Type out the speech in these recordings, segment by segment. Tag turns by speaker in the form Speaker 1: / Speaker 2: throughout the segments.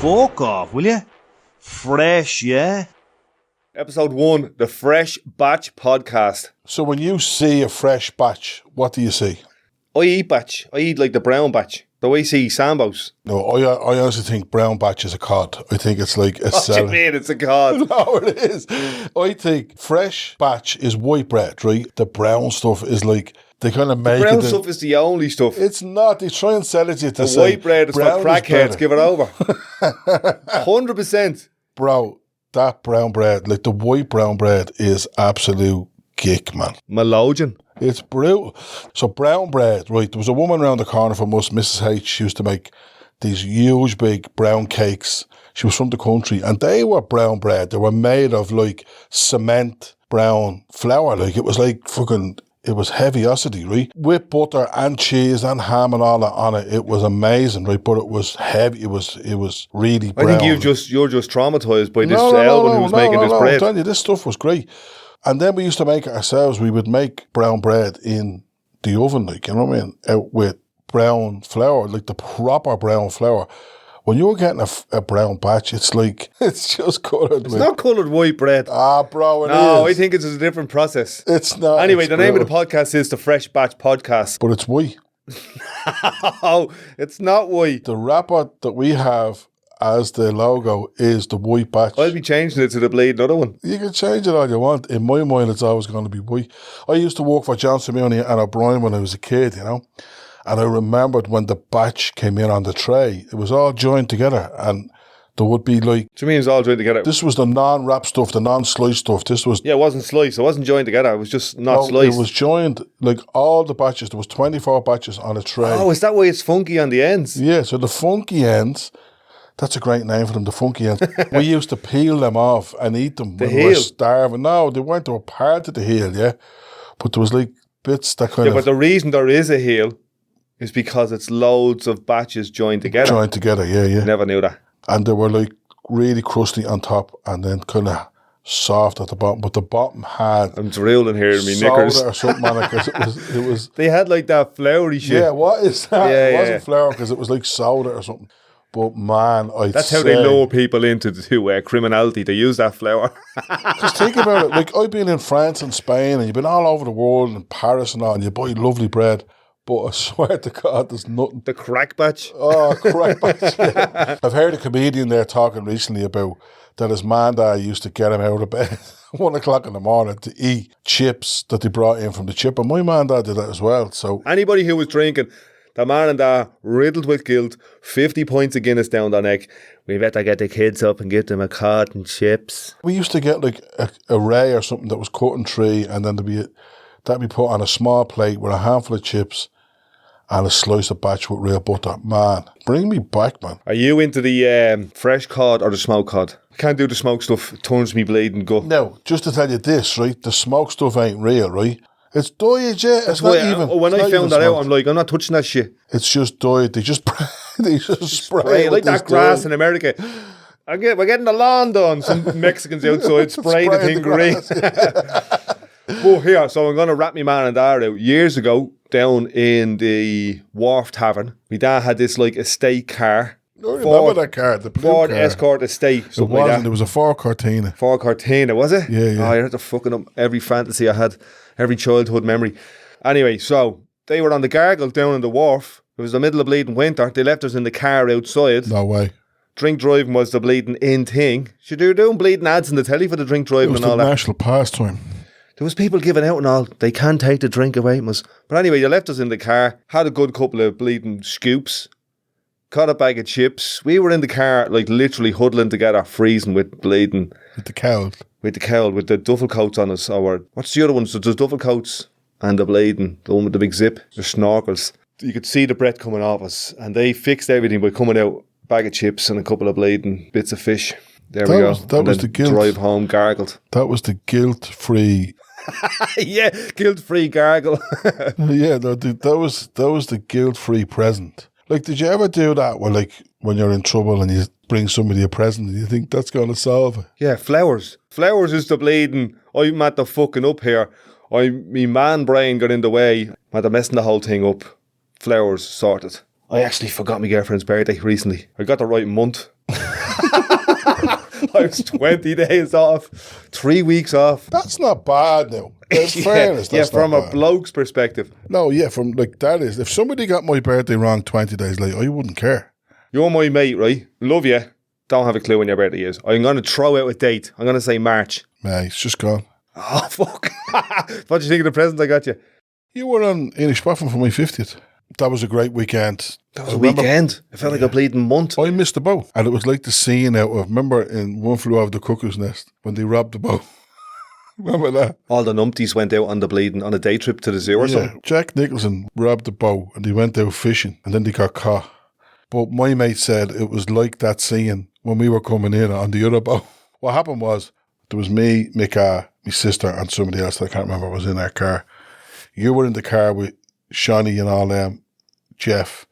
Speaker 1: Fuck off, will you? Fresh, yeah?
Speaker 2: Episode 1, the Fresh Batch Podcast.
Speaker 3: So when you see a fresh batch, what do you see?
Speaker 2: I eat batch. I eat like the brown batch. The way you see Sambos.
Speaker 3: No, I honestly think brown batch is a cod. I think it's like a
Speaker 2: What do you mean it's a cod?
Speaker 3: No, it is. I think fresh batch is white bread, right? The brown stuff is like, they kind of make
Speaker 2: Brown
Speaker 3: it...
Speaker 2: stuff is the only stuff.
Speaker 3: It's not. They try and sell it to you to
Speaker 2: The
Speaker 3: say...
Speaker 2: white bread is for
Speaker 3: brown
Speaker 2: crackheads.
Speaker 3: better.
Speaker 2: Give it over. 100%.
Speaker 3: Bro, that brown bread, like the white brown bread is absolute geek, man.
Speaker 2: Melogen.
Speaker 3: It's brutal. So brown bread, right, there was a woman around the corner from us, Mrs. H, she used to make these huge big brown cakes. She was from the country and they were brown bread. They were made of like cement brown flour. Like it was like fucking, it was heaviosity, right? With butter and cheese and ham and all that on it. It was amazing, right? But it was heavy. It was really brown.
Speaker 2: I think you're just traumatized by this Elvin who was making this bread.
Speaker 3: I'm telling you, this stuff was great. And then we used to make it ourselves. We would make brown bread in the oven, like, you know what I mean? Out with brown flour, like the proper brown flour. When you're getting a brown batch, it's like, it's just coloured.
Speaker 2: It's not coloured white bread.
Speaker 3: Ah, bro, it is.
Speaker 2: No, I think it's a different process.
Speaker 3: It's not.
Speaker 2: Anyway,
Speaker 3: it's
Speaker 2: the name of the
Speaker 3: brutal.
Speaker 2: podcast is the Fresh Batch Podcast.
Speaker 3: But it's white.
Speaker 2: Oh, it's not white.
Speaker 3: The wrapper that we have as the logo is the white batch.
Speaker 2: I'll be changing it to the bleeding other one.
Speaker 3: You can change it all you want. In my mind, it's always going to be white. I used to work for Johnson Muni and O'Brien when I was a kid, you know. And I remembered when the batch came in on the tray, it was all joined together and there would be like...
Speaker 2: Do you mean it's all joined together?
Speaker 3: This was the non-wrap stuff, the non-sliced stuff. This was...
Speaker 2: Yeah, it wasn't sliced. It wasn't joined together. It was just not sliced.
Speaker 3: It was joined, like all the batches. There was 24 batches on a tray.
Speaker 2: Oh, is that why it's funky on the ends?
Speaker 3: Yeah, so the funky ends... That's a great name for them, the funky ends. We used to peel them off and eat them when we were starving. No, they weren't. They were part of the heel, yeah. But there was like bits that kind of...
Speaker 2: Yeah, but the reason there is a heel is because it's loads of batches joined together.
Speaker 3: Joined together, yeah.
Speaker 2: Never knew that.
Speaker 3: And they were like really crusty on top and then kind of soft at the bottom. But the bottom had...
Speaker 2: I'm drooling here in my
Speaker 3: soda
Speaker 2: knickers.
Speaker 3: or something on it, 'cause it was...
Speaker 2: They had like that floury shit.
Speaker 3: Yeah, what is that?
Speaker 2: Yeah,
Speaker 3: it wasn't
Speaker 2: yeah.
Speaker 3: flour because it was like soda or something. But man,
Speaker 2: That's how they lure people into criminality. They use that flour.
Speaker 3: Because think about it, like I've been in France and Spain and you've been all over the world in Paris and all, and you buy lovely bread. But I swear to God, there's nothing.
Speaker 2: The crack batch.
Speaker 3: Oh, crack batch. Yeah. I've heard a comedian there talking recently about that his man dad used to get him out of bed 1 o'clock in the morning to eat chips that they brought in from the chip. And my man dad did that as well. So
Speaker 2: anybody who was drinking, the man and dad riddled with guilt, 50 pints of Guinness down their neck. We better get the kids up and get them a cod and chips.
Speaker 3: we used to get like a ray or something that was cut in three, and then that'd be put on a small plate with a handful of chips and a slice of batch with real butter. Man, bring me back, man.
Speaker 2: Are you into the fresh cod or the smoked cod? I can't do the smoked stuff. It turns me bleeding gut.
Speaker 3: Now, just to tell you this, right? The smoke stuff ain't real, right? It's dyed, yeah.
Speaker 2: That's why when I found that out, I'm like, I'm not touching that shit.
Speaker 3: It's just dyed. They just spray it
Speaker 2: like
Speaker 3: with
Speaker 2: that
Speaker 3: this
Speaker 2: grass
Speaker 3: dye.
Speaker 2: in America. We're getting the lawn done. Some Mexicans outside spray the thing green. But here, so I'm going to wrap my man and dad out. Years ago, down in the Wharf Tavern, my dad had this like estate car.
Speaker 3: I remember that car, the blue
Speaker 2: Ford
Speaker 3: car.
Speaker 2: Escort Estate,
Speaker 3: It
Speaker 2: something
Speaker 3: wasn't.
Speaker 2: like that.
Speaker 3: It was a Ford Cortina.
Speaker 2: Ford Cortina, was it?
Speaker 3: Yeah.
Speaker 2: Oh, I had to fucking up every fantasy I had, every childhood memory. Anyway, so they were on the gargle down in the wharf. It was the middle of bleeding winter. They left us in the car outside.
Speaker 3: No way.
Speaker 2: Drink driving was the bleeding in thing. So they were doing bleeding ads in the telly for the drink
Speaker 3: It
Speaker 2: driving
Speaker 3: was
Speaker 2: and all
Speaker 3: the
Speaker 2: that.
Speaker 3: national pastime.
Speaker 2: There was people giving out and all. They can't take the drink away from us. But anyway, they left us in the car. Had a good couple of bleeding scoops. Caught a bag of chips. We were in the car, like literally huddling together, freezing with bleeding.
Speaker 3: With the cowl.
Speaker 2: With the cowl, with the duffel coats on us. Or what's the other ones? So there's duffel coats and the bleeding. The one with the big zip. The snorkels. You could see the breath coming off us. And they fixed everything by coming out. Bag of chips and a couple of bleeding bits of fish. There we go.
Speaker 3: That was the guilt.
Speaker 2: Drive home gargled.
Speaker 3: That was the guilt-free.
Speaker 2: Yeah, guilt-free gargle.
Speaker 3: Yeah, that was the guilt-free present. Like, did you ever do that when you're in trouble and you bring somebody a present and you think that's going to solve it?
Speaker 2: Yeah, flowers. Flowers is the bleeding. I'm at the fucking up here. Me man brain got in the way. I'm at the messing the whole thing up. Flowers sorted. I actually forgot my girlfriend's birthday recently. I got the right month. I was 20 days off, 3 weeks off.
Speaker 3: That's not bad now. In fairness, that's
Speaker 2: from
Speaker 3: not
Speaker 2: a
Speaker 3: bad.
Speaker 2: bloke's perspective.
Speaker 3: No, yeah, from like that is. If somebody got my birthday wrong 20 days late, I wouldn't care.
Speaker 2: You're my mate, right? Love you. Don't have a clue when your birthday is. I'm going to throw out a date. I'm going to say March.
Speaker 3: Nah, it's just gone.
Speaker 2: Oh, fuck. What do you think of the present I got you?
Speaker 3: You were on Inish Spoffin for my 50th. That was a great weekend.
Speaker 2: That was a weekend. It felt like a bleeding month.
Speaker 3: I missed the boat. And it was like the scene out of, remember in One Flew Over the Cuckoo's Nest, when they robbed the boat? Remember that?
Speaker 2: All the numpties went out on a day trip to the zoo or something.
Speaker 3: Jack Nicholson robbed the boat and they went out fishing and then they got caught. But my mate said it was like that scene when we were coming in on the other boat. What happened was, there was me, Mika, my sister, and somebody else that I can't remember was in our car. You were in the car with Shawnee and all them, Jeff,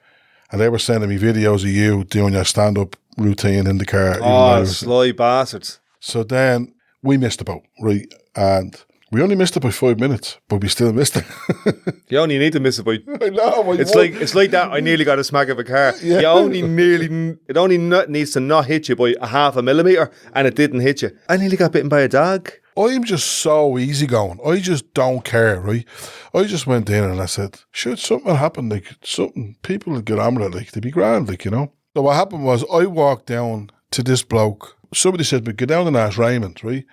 Speaker 3: and they were sending me videos of you doing your stand-up routine in the car.
Speaker 2: Oh, sly bastards.
Speaker 3: So then we missed the boat, right? And we only missed it by 5 minutes, but we still missed it.
Speaker 2: You only need to miss it by...
Speaker 3: I know.
Speaker 2: It's like that. I nearly got a smack of a car.
Speaker 3: Yeah.
Speaker 2: It only needs to not hit you by a half a millimetre, and it didn't hit you. I nearly got bitten by a dog.
Speaker 3: I'm just so easygoing. I just don't care, right? I just went in and I said, should something happen, like something, people would get on with it, like they'd be grand, like, you know. So what happened was I walked down to this bloke. Somebody said, but go down and ask Raymond, right?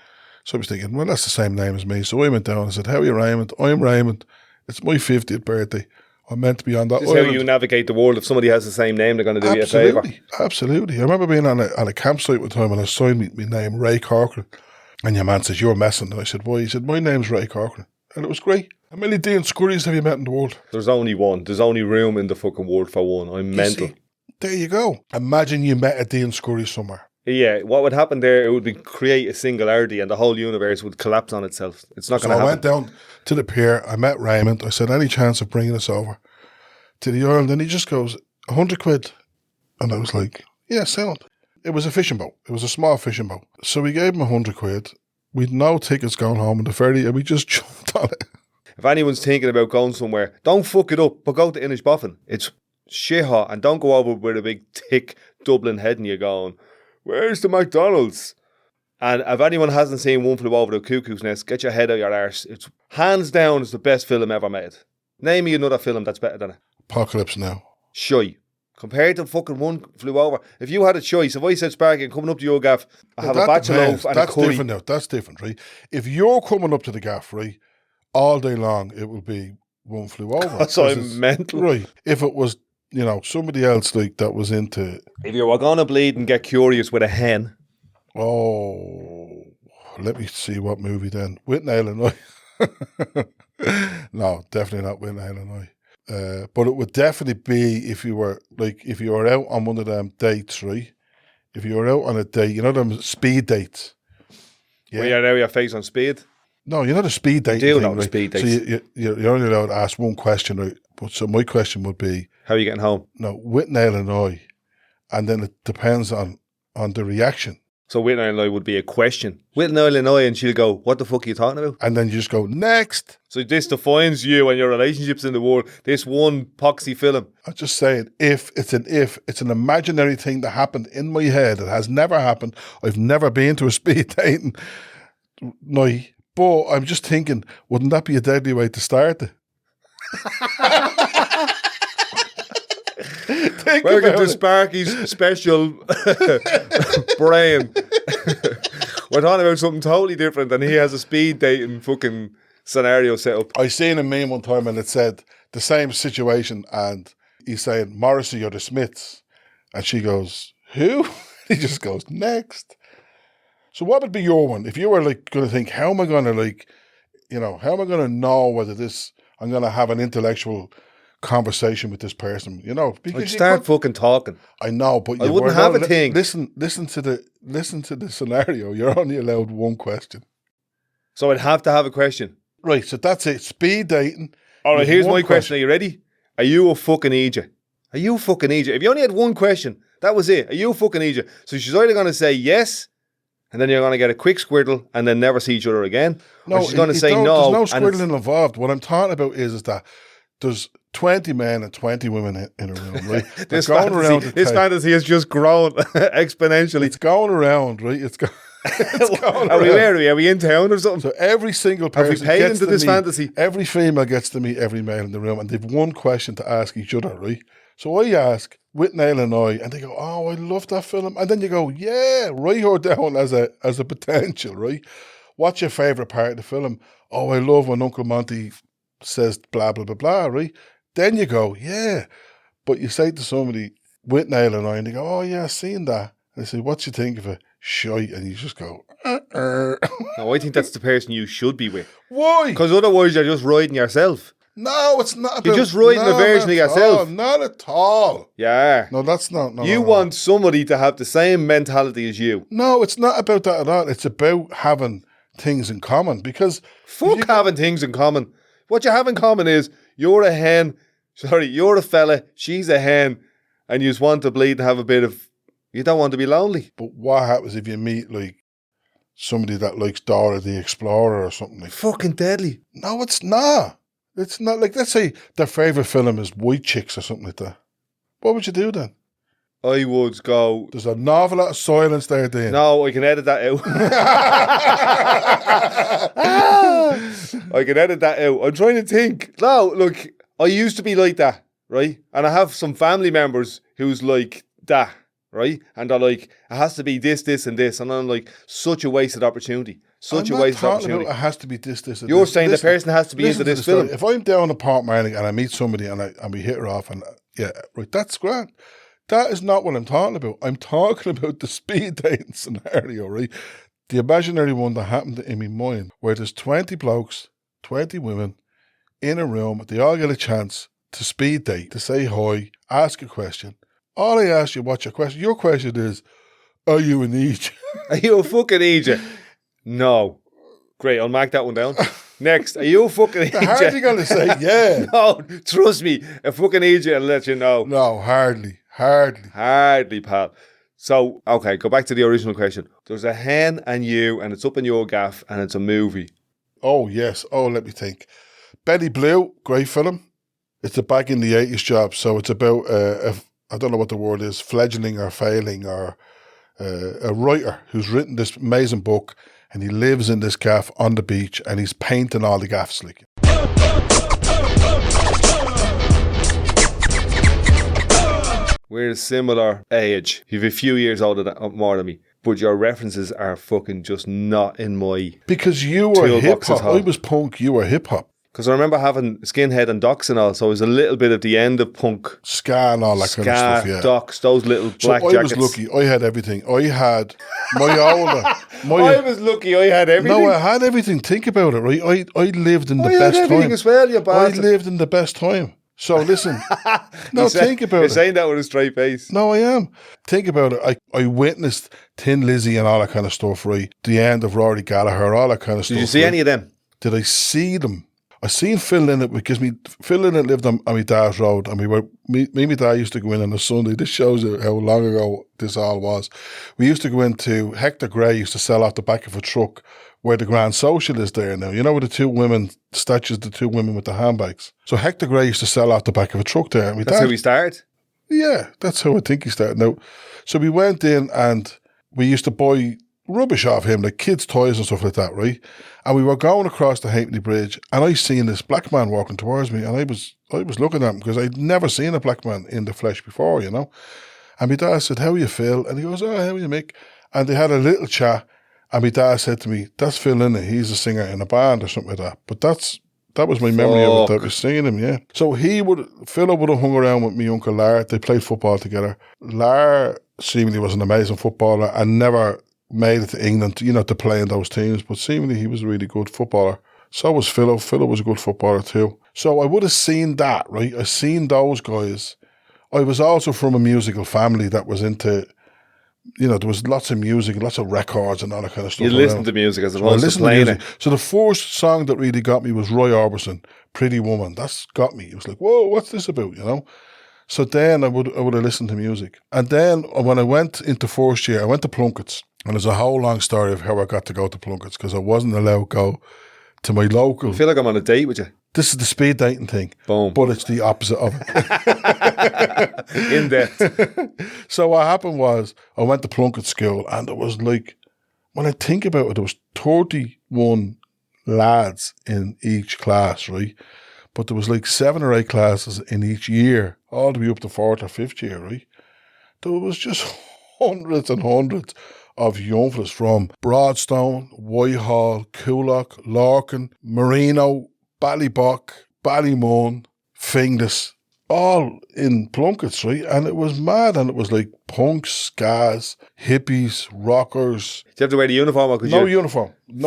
Speaker 3: So I was thinking, well, that's the same name as me. So I went down and said, how are you, Raymond? I'm Raymond. It's my 50th birthday. I'm meant to be on that
Speaker 2: This is
Speaker 3: island.
Speaker 2: how you navigate the world. If somebody has the same name, they're going to do you a favour.
Speaker 3: Absolutely. I remember being on a campsite one time and I signed my name, Ray Corcoran. And your man says, you're messing. And I said, why? He said, my name's Ray Corcoran. And it was great. How many Dean Scurries have you met in the world?
Speaker 2: There's only one. There's only room in the fucking world for one. I'm mental.
Speaker 3: See, there you go. Imagine you met a Dean Scurry somewhere.
Speaker 2: Yeah, what would happen there, it would be create a singularity and the whole universe would collapse on itself. It's not going to happen.
Speaker 3: I went down to the pier. I met Raymond. I said, any chance of bringing us over to the island? And he just goes, 100 quid. And I was like, yeah, sound. It was a fishing boat. It was a small fishing boat. So we gave him 100 quid. We'd no tickets going home in the ferry and we just jumped on it.
Speaker 2: If anyone's thinking about going somewhere, don't fuck it up, but go to Inish Boffin. It's shit hot and don't go over with a big, thick Dublin head and you're going, where's the McDonald's? And if anyone hasn't seen One Flew Over the Cuckoo's Nest, get your head out your arse. It's hands down is the best film ever made. Name me another film that's better than it.
Speaker 3: Apocalypse Now.
Speaker 2: Shy. Compared to fucking One Flew Over. If you had a choice, if I said, Sparky, I'm coming up to your gaff, I have a bachelor loaf and a curry.
Speaker 3: Different now. That's different, right? If you're coming up to the gaff, right, all day long, it will be One Flew Over.
Speaker 2: So I'm mental.
Speaker 3: Right. If it was, you know, somebody else like that was into...
Speaker 2: If you were going to bleed and get curious with a hen.
Speaker 3: Oh, let me see what movie then. Whitney, Illinois. No, definitely not Whitney, Illinois. But it would definitely be if you were out on one of them dates, right? If you were out on a date, you know them speed dates.
Speaker 2: Yeah. Where you're now your face on speed.
Speaker 3: No, you're not a speed date.
Speaker 2: I do know the speed dates.
Speaker 3: So you're only allowed to ask one question, right? But so my question would be,
Speaker 2: how are you getting home?
Speaker 3: No, Whitney, Illinois, and then it depends on the reaction.
Speaker 2: So Whitney, Illinois would be a question. Whitney, Illinois, and she'll go, what the fuck are you talking about?
Speaker 3: And then you just go, next.
Speaker 2: So this defines you and your relationships in the world. This one poxy film.
Speaker 3: I'm just saying, if, it's an imaginary thing that happened in my head. It has never happened. I've never been to a speed dating night. But I'm just thinking, wouldn't that be a deadly way to start it?
Speaker 2: Welcome to Sparky's special brain. We're talking about something totally different and he has a speed dating fucking scenario set up.
Speaker 3: I seen a meme one time and it said the same situation and he's saying, Morrissey or the Smiths. And she goes, who? He just goes, next. So what would be your one? If you were like going to think, how am I going to how am I going to know whether I'm going to have an intellectual conversation with this person, because
Speaker 2: I'd start fucking talking.
Speaker 3: I know, but
Speaker 2: I wouldn't have a thing.
Speaker 3: Listen to the scenario. You're only allowed one question.
Speaker 2: So I'd have to have a question.
Speaker 3: Right, so that's it. Speed dating.
Speaker 2: All right, here's my question. Are you ready? Are you a fucking idiot? Are you a fucking idiot? If you only had one question, that was it. Are you a fucking idiot? So she's either going to say yes, and then you're going to get a quick squirtle and then never see each other again. No, or she's going to say no.
Speaker 3: There's no squirtling involved. What I'm talking about is that 20 men and 20 women in a room, right?
Speaker 2: This fantasy has just grown exponentially.
Speaker 3: It's going around, right? It's going
Speaker 2: Are we in town or something?
Speaker 3: So every single person
Speaker 2: paid
Speaker 3: gets
Speaker 2: into
Speaker 3: to
Speaker 2: this
Speaker 3: meet,
Speaker 2: fantasy?
Speaker 3: Every female gets to meet every male in the room, and they've one question to ask each other, right? So I ask with Niall and I, and they go, "Oh, I love that film," and then you go, "Yeah, write her down as a potential, right? What's your favourite part of the film? Oh, I love when Uncle Monty says blah blah blah blah, right? Then you go, yeah, but you say to somebody with Niall and I, and they go, "Oh yeah, I've seen that." And I say, "What you think of it?" Shite, and you just go,
Speaker 2: No, I think that's the person you should be with.
Speaker 3: Why?
Speaker 2: Because otherwise you're just riding yourself.
Speaker 3: No, it's not about...
Speaker 2: You're just riding a version of yourself.
Speaker 3: Not at all.
Speaker 2: Yeah.
Speaker 3: No, that's not... No,
Speaker 2: you want somebody to have the same mentality as you.
Speaker 3: No, it's not about that at all. It's about having things in common, because...
Speaker 2: Fuck having things in common. What you have in common is you're a fella, she's a hen, and you just want to bleed and have a bit of... You don't want to be lonely.
Speaker 3: But what happens if you meet, like, somebody that likes Dora the Explorer or something like that?
Speaker 2: Fucking deadly.
Speaker 3: No, it's not. It's not. Like, let's say their favourite film is White Chicks or something like that. What would you do then?
Speaker 2: I would go...
Speaker 3: There's an awful lot of silence there, Dean.
Speaker 2: No, I can edit that out. I can edit that out. I'm trying to think. No, look, I used to be like that, right? And I have some family members who's like that. Right? And they're like, it has to be this, and this. And I'm like, such a wasted opportunity. Such a wasted opportunity.
Speaker 3: It has to be this, and
Speaker 2: You're
Speaker 3: this.
Speaker 2: saying the person has to be into this film.
Speaker 3: If I'm down in Port Marling and I meet somebody and we hit her off, and yeah, right, that's grand. That is not what I'm talking about. I'm talking about the speed dating scenario, right? The imaginary one that happened in my mind, where there's 20 blokes, 20 women in a room, they all get a chance to speed date, to say hi, ask a question. All I ask you, what's your question? Your question is, are you an idiot?
Speaker 2: Are you a fucking idiot? No. Great, I'll mark that one down. Next, are you a fucking idiot?
Speaker 3: They're hardly going to say, yeah.
Speaker 2: No, trust me, a fucking idiot will let you know.
Speaker 3: No, hardly.
Speaker 2: Hardly, pal. So, okay, go back to the original question. There's a hen and you, and it's up in your gaff, and it's a movie.
Speaker 3: Oh, yes. Oh, let me think. Betty Blue, great film. It's a back in the 80s job, so it's about I don't know what the word is, fledgling or failing, or a writer who's written this amazing book, and he lives in this gaff on the beach, and he's painting all the gaffs. Like,
Speaker 2: we're a similar age. You've a few years more than me, but your references are fucking just not in my...
Speaker 3: Because you were hip-hop. I was punk, you were hip-hop.
Speaker 2: Because I remember having Skinhead and Docs and all, so it was a little bit at the end of punk.
Speaker 3: Ska and all that kind of stuff, yeah.
Speaker 2: Docs, those little black jackets.
Speaker 3: I was lucky. I had everything. I had my older...
Speaker 2: I was lucky. I had everything.
Speaker 3: No, I had everything. Think about it, right? I lived in the best time. I had everything
Speaker 2: as well, you bastard.
Speaker 3: I lived in the best time. So listen, no, think about it.
Speaker 2: You're saying that with a straight face.
Speaker 3: No, I am. Think about it. I witnessed Thin Lizzy and all that kind of stuff, right? The end of Rory Gallagher, all that kind of stuff.
Speaker 2: Did you see any of them?
Speaker 3: Did I see them? I seen Phil Lynott, because Phil Lynott lived on my dad's road, and me and my dad used to go in on a Sunday. This shows you how long ago this all was. We used to go into, Hector Gray used to sell out the back of a truck where the Grand Social is there now. You know, with the two women, statues, the two women with the handbags. So Hector Gray used to sell out the back of a truck there.
Speaker 2: That's how he started?
Speaker 3: Yeah, that's how I think he started. Now, so we went in and we used to buy rubbish off him, like kids' toys and stuff like that, right? And we were going across the Halfpenny Bridge, and I seen this black man walking towards me, and I was looking at him because I'd never seen a black man in the flesh before, you know. And my dad said, "How are you, Phil?" And he goes, "Oh, how are you, Mick?" And they had a little chat, and my dad said to me, "That's Phil Lynott. He's a singer in a band or something like that." But that was my memory of it, that was seeing him, yeah. So Phil would have hung around with me Uncle Lar. They played football together. Lar seemingly was an amazing footballer and never made it to England, you know, to play in those teams, but seemingly he was a really good footballer. So was Philo. Philo was a good footballer too. So I would have seen that, right? I seen those guys. I was also from a musical family that was into, you know, there was lots of music, lots of records and all that kind of stuff.
Speaker 2: You listened to music as opposed to playing it.
Speaker 3: So the first song that really got me was Roy Orbison, Pretty Woman. That's got me. It was like, whoa, what's this about, you know? So then I would have listened to music. And then when I went into first year, I went to Plunkett's. And there's a whole long story of how I got to go to Plunkett's, because I wasn't allowed to go to my local...
Speaker 2: I feel like I'm on a date with you.
Speaker 3: This is the speed dating thing.
Speaker 2: Boom.
Speaker 3: But it's the opposite of it.
Speaker 2: In depth.
Speaker 3: So what happened was I went to Plunkett School and it was like, when I think about it, there was 31 lads in each class, right? But there was like 7 or 8 classes in each year, all the way up to 4th or 5th year, right? There was just hundreds and hundreds of young fellas from Broadstone, Whitehall, Coolock, Larkin, Marino, Ballybock, Ballymun, Finglas, all in Plunkett's, right? And it was mad, and it was like punks, scars, hippies, rockers.
Speaker 2: Did you have to wear the uniform? Or
Speaker 3: No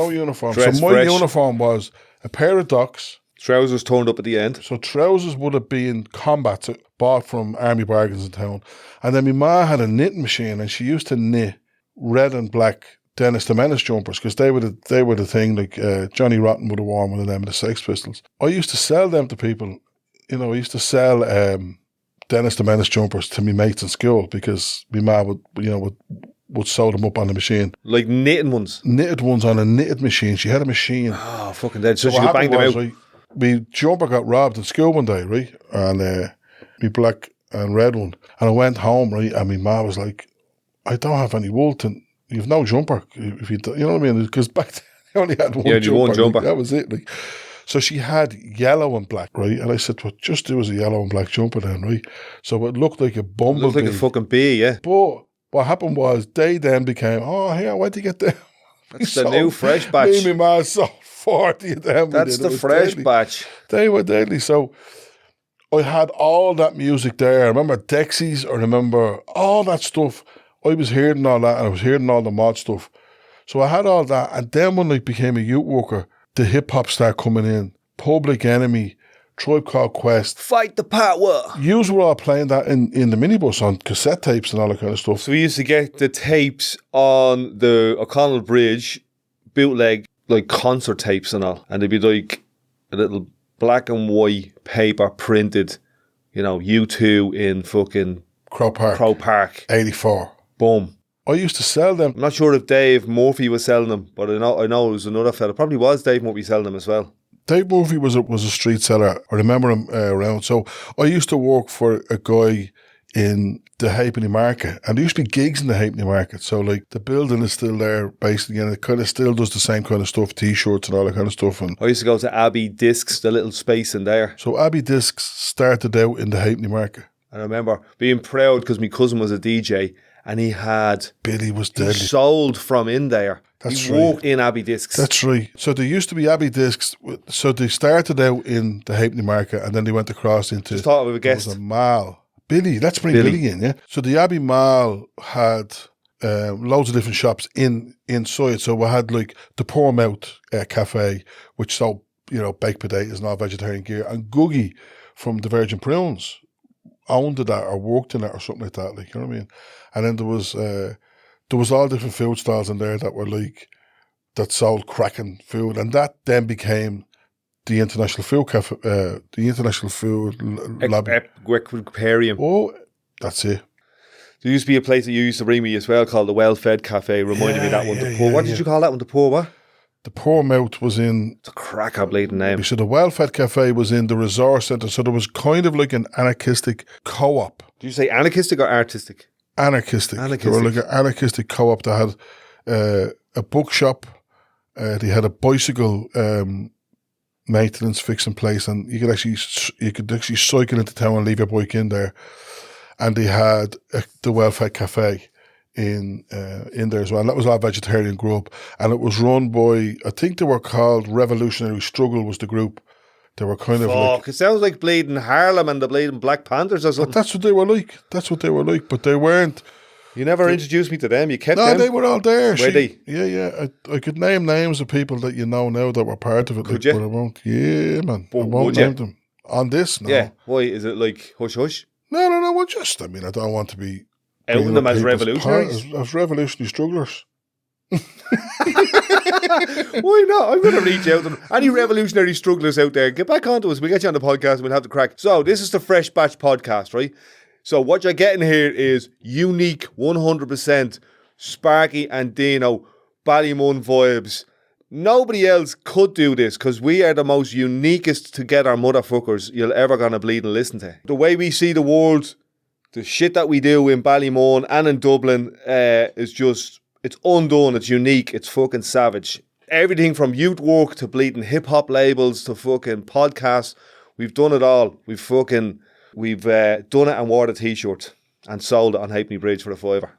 Speaker 3: uniform.
Speaker 2: Dress
Speaker 3: so my
Speaker 2: fresh.
Speaker 3: uniform was a pair of ducks.
Speaker 2: Trousers turned up at the end.
Speaker 3: So trousers would have been combats bought from Army Bargains in town. And then my ma had a knitting machine, and she used to knit red and black Dennis the Menace jumpers, because they were the thing, like Johnny Rotten would have worn one of them, the Sex Pistols. I used to sell them to people. You know, I used to sell Dennis the Menace jumpers to me mates in school, because my ma would sew them up on the machine.
Speaker 2: Like knitting ones?
Speaker 3: Knitted ones on a knitted machine. She had a machine.
Speaker 2: Oh, fucking dead. So
Speaker 3: what
Speaker 2: she could bang them
Speaker 3: happened
Speaker 2: out.
Speaker 3: was, right, my jumper got robbed at school one day, right? And my black and red one. And I went home, right? And my ma was like, I don't have any wool to... You've no jumper. If you know what I mean? Because back then I only had one jumper. Like, that was it. Like, so she had yellow and black, right? And I said, well, just do as a yellow and black jumper then, right? So it looked like a bumblebee.
Speaker 2: Looked like a fucking bee, yeah.
Speaker 3: But what happened was they then became, oh, here, where'd you get them?
Speaker 2: That's the new fresh batch.
Speaker 3: Me and my ma sold 40 of them.
Speaker 2: That's the fresh batch.
Speaker 3: They were deadly. So I had all that music there. I remember Dexies. I remember all that stuff. I was hearing all that, and I was hearing all the mod stuff. So I had all that. And then when I became a youth worker, the hip-hop started coming in. Public Enemy, Tribe Called Quest.
Speaker 2: Fight the power.
Speaker 3: Yous were all playing that in the minibus on cassette tapes and all that kind of stuff.
Speaker 2: So we used to get the tapes on the O'Connell Bridge, bootleg, like concert tapes and all. And they'd be like a little black and white paper printed, you know, U2 in fucking
Speaker 3: Crow Park. 84.
Speaker 2: Boom.
Speaker 3: I used to sell them.
Speaker 2: I'm not sure if Dave Murphy was selling them, but I know it was another fella. Probably was Dave Murphy selling them as well.
Speaker 3: Dave Murphy was a street seller. I remember him around. So I used to work for a guy in the Halfpenny Market, and there used to be gigs in the Halfpenny Market. So like the building is still there basically, and it kind of still does the same kind of stuff, T-shirts and all that kind of stuff. And
Speaker 2: I used to go to Abbey Discs, the little space in there.
Speaker 3: so Abbey Discs started out in the Halfpenny Market.
Speaker 2: And I remember being proud because my cousin was a DJ and he had...
Speaker 3: Billy was
Speaker 2: He
Speaker 3: deadly.
Speaker 2: sold from in there.
Speaker 3: That's
Speaker 2: he
Speaker 3: right.
Speaker 2: walked in Abbey Discs.
Speaker 3: That's right. So there used to be Abbey Discs. So they started out in the Halfpenny Market, and then they went across into...
Speaker 2: Just thought of a
Speaker 3: there
Speaker 2: guest.
Speaker 3: was a mall. Billy, let's bring Billy in, yeah? So the Abbey Mall had loads of different shops inside. So we had like the Poor Mouth Cafe, which sold, you know, baked potatoes and all vegetarian gear. And Googie from the Virgin Prunes owned that or worked in it or something like that, like, you know what I mean? And then there was all different food stalls in there that were like, that sold cracking food. And that then became the International Food Cafe, the International Food Lobby.
Speaker 2: Equiparium.
Speaker 3: Oh, that's it.
Speaker 2: There used to be a place that you used to bring me as well called the Well Fed Cafe. Reminded me of that one. The Poor. What did you call that one? The Poor what?
Speaker 3: The Poor Mouth was in...
Speaker 2: It's a cracker bleeding name.
Speaker 3: So the Well-Fed Cafe was in the Resource Centre. So there was kind of like an anarchistic co-op.
Speaker 2: Did you say anarchistic or artistic?
Speaker 3: Anarchistic. They were like an anarchistic co-op that had a bookshop. They had a bicycle maintenance fixing place, and you could actually cycle into town and leave your bike in there. And they had the Well-Fed Cafe in there as well. And that was our vegetarian group. And it was run by, I think they were called Revolutionary Struggle was the group. They were kind of like...
Speaker 2: It sounds like bleeding Harlem and the bleeding Black Panthers or something.
Speaker 3: But that's what they were like. That's what they were like. But they weren't...
Speaker 2: You never introduced me to them. You kept them.
Speaker 3: No, they were all there.
Speaker 2: Were they?
Speaker 3: Yeah. I could name names of people that you know now that were part of it.
Speaker 2: Could
Speaker 3: like,
Speaker 2: you?
Speaker 3: But I won't. Yeah, man.
Speaker 2: But
Speaker 3: I won't
Speaker 2: would you?
Speaker 3: name them. On this, no.
Speaker 2: Yeah. Why? Is it like hush hush?
Speaker 3: No. Well, just, I mean, I don't want to be...
Speaker 2: Outing them as revolutionaries?
Speaker 3: As revolutionary strugglers.
Speaker 2: Why not? I'm going to reach out to them. Any revolutionary strugglers out there, get back onto us. We'll get you on the podcast and we'll have the crack. So this is the Fresh Batch podcast, right? So what you're getting here is unique, 100% Sparky and Deano, Ballymun vibes, nobody else could do this because we are the most uniquest together motherfuckers you're ever gonna bleed and listen to. The way we see the world, the shit that we do in Ballymun and in Dublin is just, it's undone, it's unique, it's fucking savage. Everything from youth work to bleeding hip-hop labels to fucking podcasts, we've done it all. We've done it and wore the t-shirt and sold it on Halfpenny Bridge for a £5.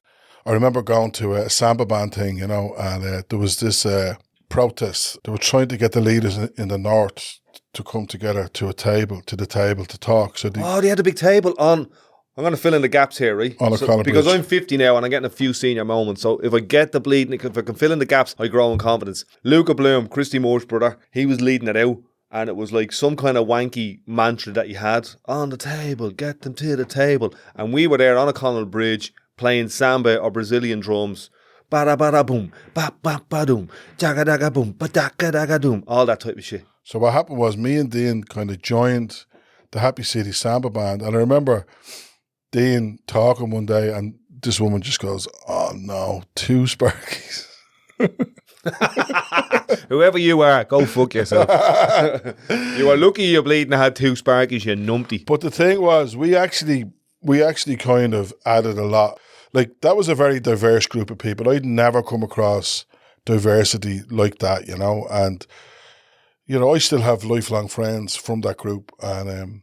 Speaker 3: I remember going to a samba band thing, and there was this protest. They were trying to get the leaders in the north to come together to the table to talk. So
Speaker 2: they had a big table on. I'm going to fill in the gaps here, right? Because I'm 50 now and I'm getting a few senior moments. So if I get the bleeding, if I can fill in the gaps, I grow in confidence. Luca Bloom, Christy Moore's brother, he was leading it out. And it was like some kind of wanky mantra that he had. On the table, get them to the table. And we were there on O'Connell Bridge playing samba or Brazilian drums. Bada bada boom, ba ba ba doom, jaga daga boom, ba daga daga doom. All that type of shit.
Speaker 3: So what happened was me and Dean kind of joined the Happy City Samba Band. And I remember Dean talking one day and this woman just goes, "Oh no, 2 Sparkies."
Speaker 2: Whoever you are, go fuck yourself. You are lucky you're bleeding and had 2 Sparkies, you numpty.
Speaker 3: But the thing was, we actually kind of added a lot. Like, that was a very diverse group of people. I'd never come across diversity like that, and, I still have lifelong friends from that group. And,
Speaker 2: And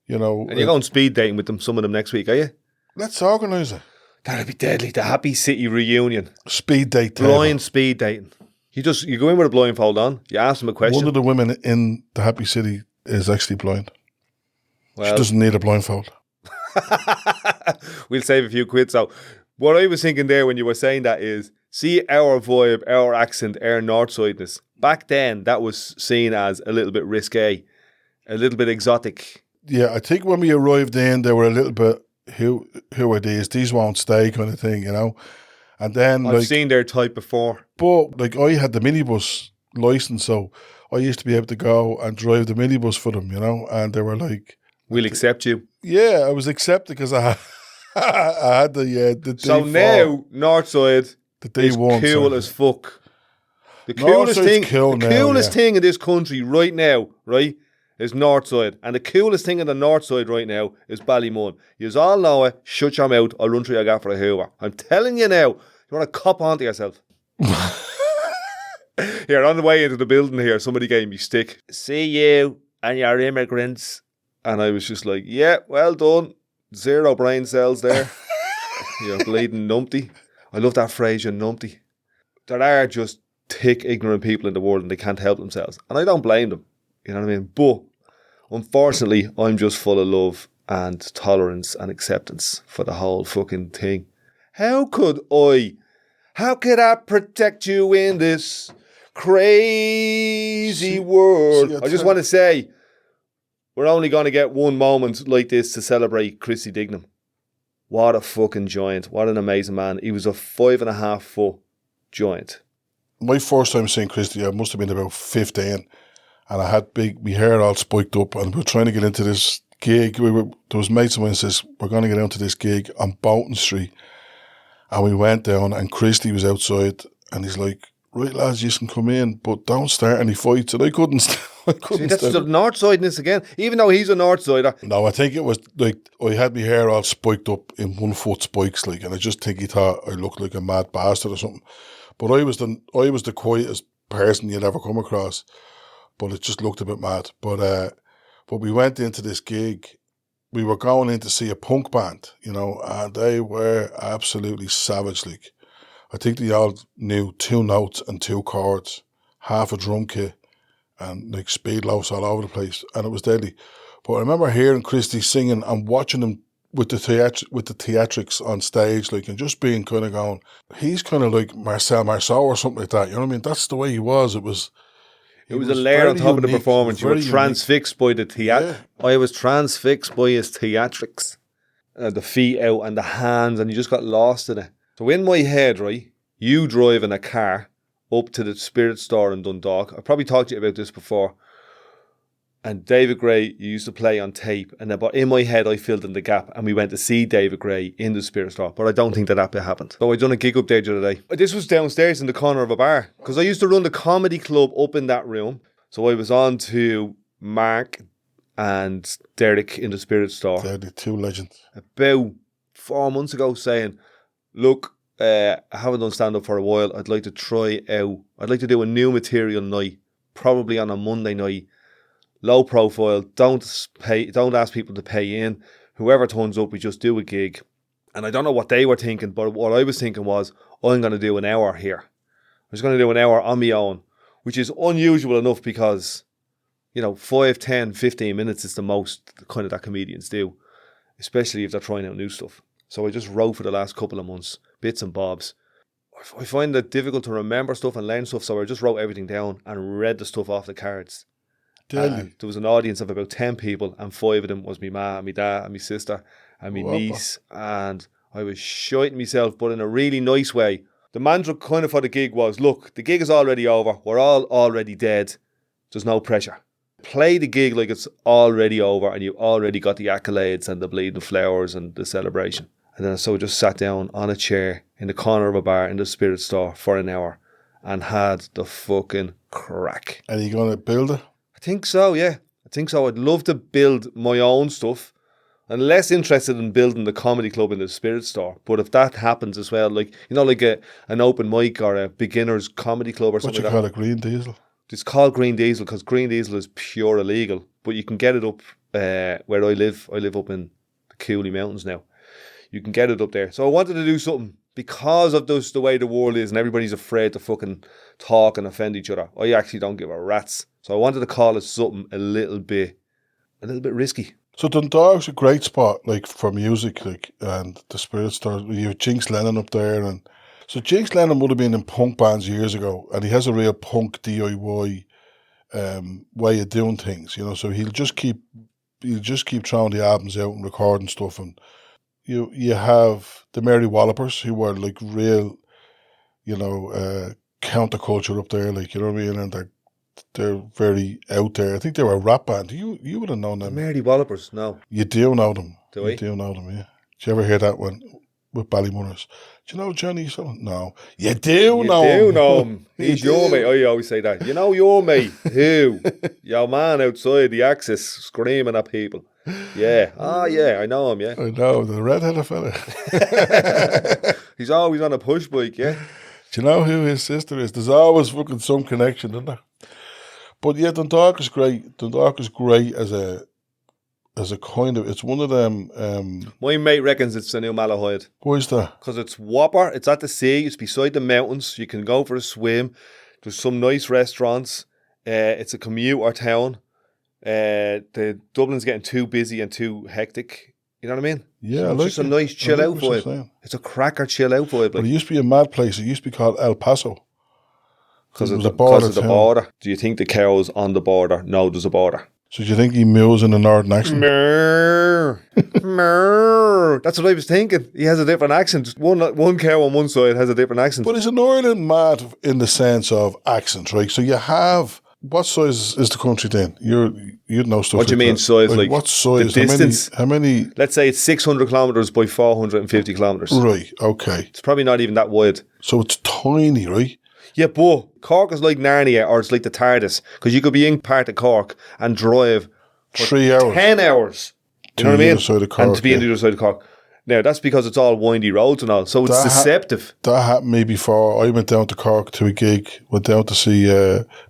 Speaker 2: you're going speed dating with them, some of them next week, are you?
Speaker 3: Let's organise it.
Speaker 2: That'd be deadly. The Happy City reunion.
Speaker 3: Speed date.
Speaker 2: Blind speed dating. You go in with a blindfold on, you ask them a question.
Speaker 3: One of the women in the Happy City is actually blind. Well, she doesn't need a blindfold.
Speaker 2: We'll save a few quid. So what I was thinking there when you were saying that is, see our vibe, our accent, our Northsideness. Back then, that was seen as a little bit risque, a little bit exotic.
Speaker 3: Yeah, I think when we arrived in, they were a little bit, who are these? These won't stay kind of thing, And then
Speaker 2: I've seen their type before.
Speaker 3: But I had the minibus license, so I used to be able to go and drive the minibus for them, and they were like,
Speaker 2: "We'll accept you."
Speaker 3: Yeah, I was accepted because I had the
Speaker 2: so now Northside
Speaker 3: the day
Speaker 2: is
Speaker 3: one,
Speaker 2: cool as fuck. The coolest thing in this country right now, right, is Northside. And the coolest thing in the Northside right now is Ballymun. Yous all know it. Shut your mouth. I'll run through your gaff for a hoover. I'm telling you now. You want to cop onto yourself. Here, on the way into the building here, somebody gave me stick. See you and your immigrants. And I was just like, yeah, well done. 0 brain cells there. You're bleeding numpty. I love that phrase, you numpty. There are just thick, ignorant people in the world and they can't help themselves. And I don't blame them. You know what I mean? But unfortunately, I'm just full of love and tolerance and acceptance for the whole fucking thing. How could I protect you in this crazy world? I just want to say, we're only going to get one moment like this to celebrate Chrissy Dignam. What a fucking giant. What an amazing man. He was a 5.5 foot giant.
Speaker 3: My first time seeing Christy, I must have been about 15. And I had my hair all spiked up and we were trying to get into this gig. There was mates of mine who says, we're going to get into this gig on Boughton Street. And we went down and Christy was outside and he's like, right lads, you can come in, but don't start any fights. And I couldn't See,
Speaker 2: that's the north sideness again, even though he's a north sider.
Speaker 3: No, I think it was like, I had my hair all spiked up in 1 foot spikes, like, and I just think he thought I looked like a mad bastard or something. But I was the quietest person you'd ever come across. But it just looked a bit mad. But we went into this gig. We were going in to see a punk band, and they were absolutely savage. Like, I think they all knew 2 notes and 2 chords, half a drum kit, and like speed loafs all over the place, and it was deadly. But I remember hearing Christy singing and watching him with the theatrics on stage, like, and just being kind of going, he's kind of like Marcel Marceau or something like that. You know what I mean? That's the way he was. It was
Speaker 2: a layer on top of the performance. You were transfixed by the theatre. Yeah. I was transfixed by his theatrics. The feet out and the hands, and you just got lost in it. So in my head, right, you driving a car up to the Spirit store in Dundalk. I probably talked to you about this before. And David Gray used to play on tape, and then, but in my head I filled in the gap, and we went to see David Gray in the Spirit Store, but I don't think that bit happened. So I done a gig up there the other day. This was downstairs in the corner of a bar, because I used to run the comedy club up in that room. So I was on to Mark and Derek in the Spirit Store.
Speaker 3: They're the two legends.
Speaker 2: About 4 months ago, saying, look, I haven't done stand-up for a while. I'd like to try out, I'd like to do a new material night, probably on a Monday night. Low profile, don't ask people to pay in. Whoever turns up, we just do a gig. And I don't know what they were thinking, but what I was thinking was, I'm going to do an hour here. I was going to do an hour on my own, which is unusual enough because, 5, 10, 15 minutes is the most kind of that comedians do, especially if they're trying out new stuff. So I just wrote for the last couple of months, bits and bobs. I find it difficult to remember stuff and learn stuff, so I just wrote everything down and read the stuff off the cards. There was an audience of about 10 people, and 5 of them was me ma and me dad and my sister and my niece, and I was shiting myself, but in a really nice way. The mantra kind of for the gig was, look, the gig is already over, we're all already dead, there's no pressure. Play the gig like it's already over and you already got the accolades and the bleeding flowers and the celebration. And then so I just sat down on a chair in the corner of a bar in the Spirit Store for an hour and had the fucking crack.
Speaker 3: And are you going to build it?
Speaker 2: I think so, yeah. I think so. I'd love to build my own stuff. I'm less interested in building the comedy club in the Spirit Store. But if that happens as well, like an open mic or a beginner's comedy club or something like that.
Speaker 3: What you call a Green Diesel?
Speaker 2: It's called Green Diesel because Green Diesel is pure illegal. But you can get it up where I live. I live up in the Cooley Mountains now. You can get it up there. So I wanted to do something because of the way the world is and everybody's afraid to fucking talk and offend each other. I actually don't give a rat's. So I wanted to call it something a little bit risky.
Speaker 3: So Dundalk's a great spot, like for music, and the Spirit Store. You have Jinx Lennon up there, and so Jinx Lennon would have been in punk bands years ago, and he has a real punk DIY way of doing things, So he'll just keep throwing the albums out and recording stuff, and you have the Mary Wallopers who were like real, counterculture up there, like what I mean, and they're very out there. I think they were a rap band. You would have known them.
Speaker 2: Mary Wallopers, no.
Speaker 3: You do know them.
Speaker 2: Do we?
Speaker 3: You do know them, yeah. Did you ever hear that one with Ballymunners? Do you know Johnny Sullivan? No. You do know him.
Speaker 2: You do know him. He's your mate. I always say that. You know your mate. Who? Your man outside the Axis screaming at people. Yeah. Oh, yeah, I know him, yeah.
Speaker 3: I know, the red-headed fella.
Speaker 2: He's always on a push bike, yeah.
Speaker 3: Do you know who his sister is? There's always fucking some connection, isn't there? But yeah, Dundalk is great. Dundalk is great as a kind of, it's one of them.
Speaker 2: My mate reckons it's the new Malahide.
Speaker 3: Why is that?
Speaker 2: Because it's whopper, it's at the sea, it's beside the mountains, you can go for a swim, there's some nice restaurants, it's a commuter town, the Dublin's getting too busy and too hectic, you know what I mean?
Speaker 3: Yeah,
Speaker 2: so it's just a nice chill out vibe. It's a cracker chill out vibe.
Speaker 3: But it used to be a mad place, it used to be called El Paso.
Speaker 2: Because of the border. Do you think the cow's on the border? No, there's a border.
Speaker 3: So do you think he mews in a northern accent?
Speaker 2: Murr. Murr. That's what I was thinking. He has a different accent. One cow on one side has a different accent.
Speaker 3: But is an Ireland mad in the sense of accents, right? So you have, what size is the country then? You'd know stuff.
Speaker 2: What do you mean size? Like
Speaker 3: what size?
Speaker 2: The distance?
Speaker 3: How many?
Speaker 2: Let's say it's 600 kilometres by 450 kilometres.
Speaker 3: Right, okay.
Speaker 2: It's probably not even that wide.
Speaker 3: So it's tiny, right?
Speaker 2: Yeah, but Cork is like Narnia, or it's like the TARDIS, because you could be in part of Cork and drive for
Speaker 3: 3 hours.
Speaker 2: 10 hours. You know what I mean?
Speaker 3: And to
Speaker 2: be on the other side of Cork. Now, that's because it's all windy roads and all, so it's deceptive.
Speaker 3: That happened me before. I went down to Cork to a gig, went down to see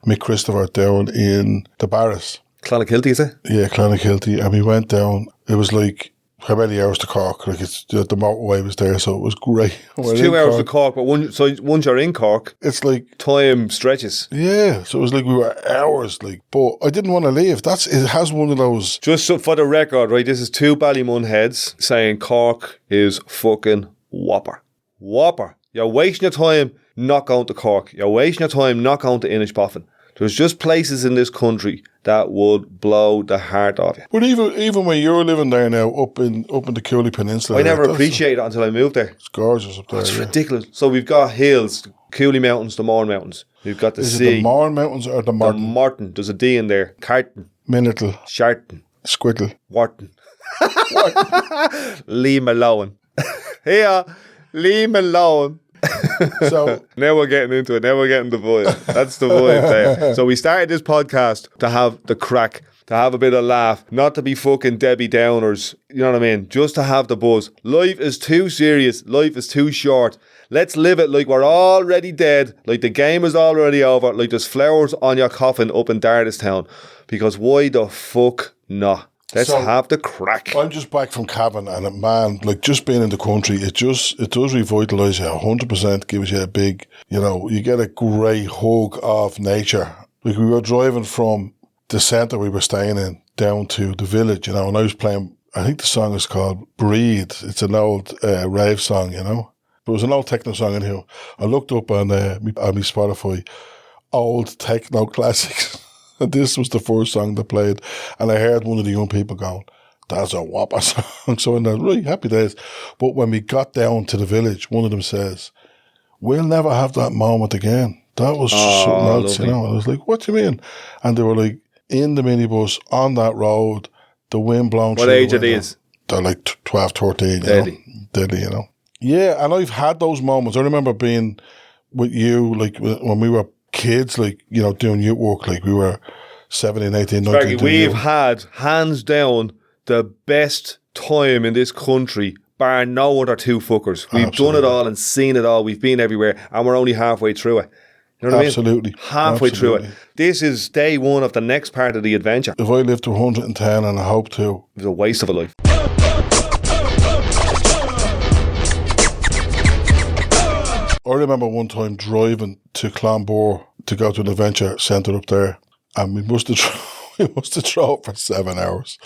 Speaker 3: Mick Christopher down in the Barras.
Speaker 2: Clonakilty, is it?
Speaker 3: Yeah, Clonakilty. And we went down, it was like, how many hours to Cork? Like it's the motorway was there, so it was great.
Speaker 2: It's 2 hours to Cork, but once you're in Cork,
Speaker 3: it's like
Speaker 2: time stretches.
Speaker 3: Yeah, so it was like we were hours. Like, but I didn't want to leave. It has one of those.
Speaker 2: Just so for the record, right? This is two Ballymun heads saying Cork is fucking whopper. Whopper. You're wasting your time not going to Cork. You're wasting your time not going to Inishpoffin. There's just places in this country that would blow the heart off you.
Speaker 3: But even when you're living there now, up in the Cooley Peninsula,
Speaker 2: I never appreciated it until I moved there.
Speaker 3: It's gorgeous up there.
Speaker 2: It's ridiculous. So we've got hills, Cooley Mountains, the Mourne Mountains. We've got the
Speaker 3: Is
Speaker 2: sea.
Speaker 3: it the Mourne Mountains or the
Speaker 2: The
Speaker 3: Martin?
Speaker 2: Morton. There's a D in there. Carton.
Speaker 3: Minitle.
Speaker 2: Sharton.
Speaker 3: Squittle.
Speaker 2: Wharton. Lee Malone. Here. Lee Malone.
Speaker 3: So
Speaker 2: Now we're getting into it. Now we're getting the vibe. That's the vibe there. So we started this podcast to have the crack, to have a bit of laugh, not to be fucking Debbie Downers. You know what I mean? Just to have the buzz. Life is too serious. Life is too short. Let's live it like we're already dead, like the game is already over, like there's flowers on your coffin up in Dardistown. Because why the fuck not? Let's have the crack.
Speaker 3: I'm just back from Cavan, and man, like just being in the country, it does revitalise you 100%. Gives you a big, you get a great hug of nature. Like we were driving from the centre we were staying in down to the village, and I was playing. I think the song is called "Breathe." It's an old rave song, But it was an old techno song in here. I looked up on my Spotify, old techno classics. And this was the first song they played. And I heard one of the young people going, that's a whopper song. So in the really happy days. But when we got down to the village, one of them says, we'll never have that moment again. That was something else, I was like, what do you mean? And they were like, in the minibus, on that road, the wind blowing through.
Speaker 2: What age are these?
Speaker 3: They're like 12, 13. Deadly, Yeah, and I've had those moments. I remember being with you, like when we were kids, like, doing youth work, like we were 17, 18, 19.
Speaker 2: Sparky, we've had, hands down, the best time in this country, bar no other two fuckers. We've done it all and seen it all. We've been everywhere, and we're only halfway through it. You know what
Speaker 3: Absolutely.
Speaker 2: I mean? Halfway through it. This is day one of the next part of the adventure.
Speaker 3: If I live to 110, and I hope to,
Speaker 2: It was a waste of a life.
Speaker 3: I remember one time driving to Clonbore to go to an adventure centre up there, and we must have drove for 7 hours.